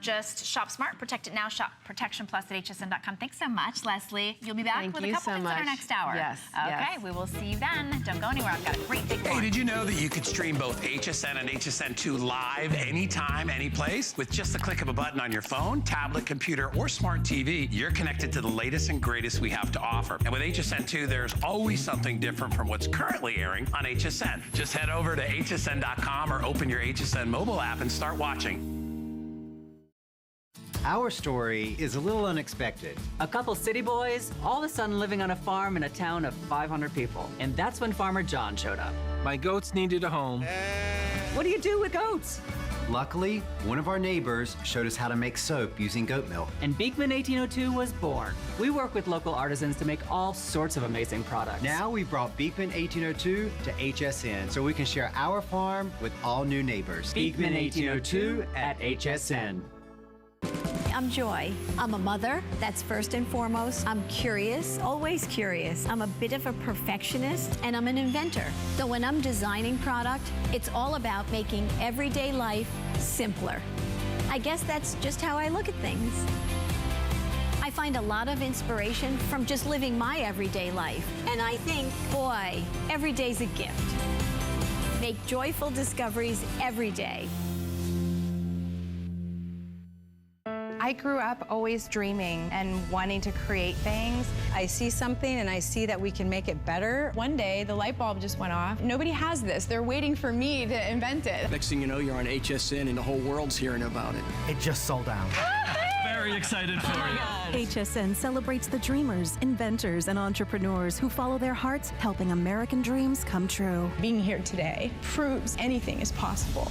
Just shop smart, protect it now, shop Protection Plus at hsn.com. Thanks so much, Leslie. You'll be back with a couple things in our next hour. Yes. Okay, we will see you then. Don't go anywhere. I've got a great big one. Hey, did you know that you could stream both HSN and HSN2 live anytime, any place? With just the click of a button on your phone, tablet, computer, or smart TV, you're connected to the latest and greatest we have to offer. And with HSN2, there's always something different from what's currently airing on HSN. Just head over to hsn.com or open your HSN mobile app and start watching. Our story is a little unexpected. A couple city boys, all of a sudden living on a farm in a town of 500 people. And that's when Farmer John showed up. My goats needed a home. What do you do with goats? Luckily, one of our neighbors showed us how to make soap using goat milk. And Beekman 1802 was born. We work with local artisans to make all sorts of amazing products. Now we brought Beekman 1802 to HSN so we can share our farm with all new neighbors. Beekman 1802 at HSN. I'm Joy. I'm a mother, that's first and foremost. I'm curious, always curious. I'm a bit of a perfectionist, and I'm an inventor. So when I'm designing product, it's all about making everyday life simpler. I guess that's just how I look at things. I find a lot of inspiration from just living my everyday life. And I think, boy, every day's a gift. Make joyful discoveries every day. I grew up always dreaming and wanting to create things. I see something and I see that we can make it better. One day, the light bulb just went off. Nobody has this. They're waiting for me to invent it. Next thing you know, you're on HSN and the whole world's hearing about it. It just sold out. Very excited for you. HSN celebrates the dreamers, inventors, and entrepreneurs who follow their hearts, helping American dreams come true. Being here today proves anything is possible.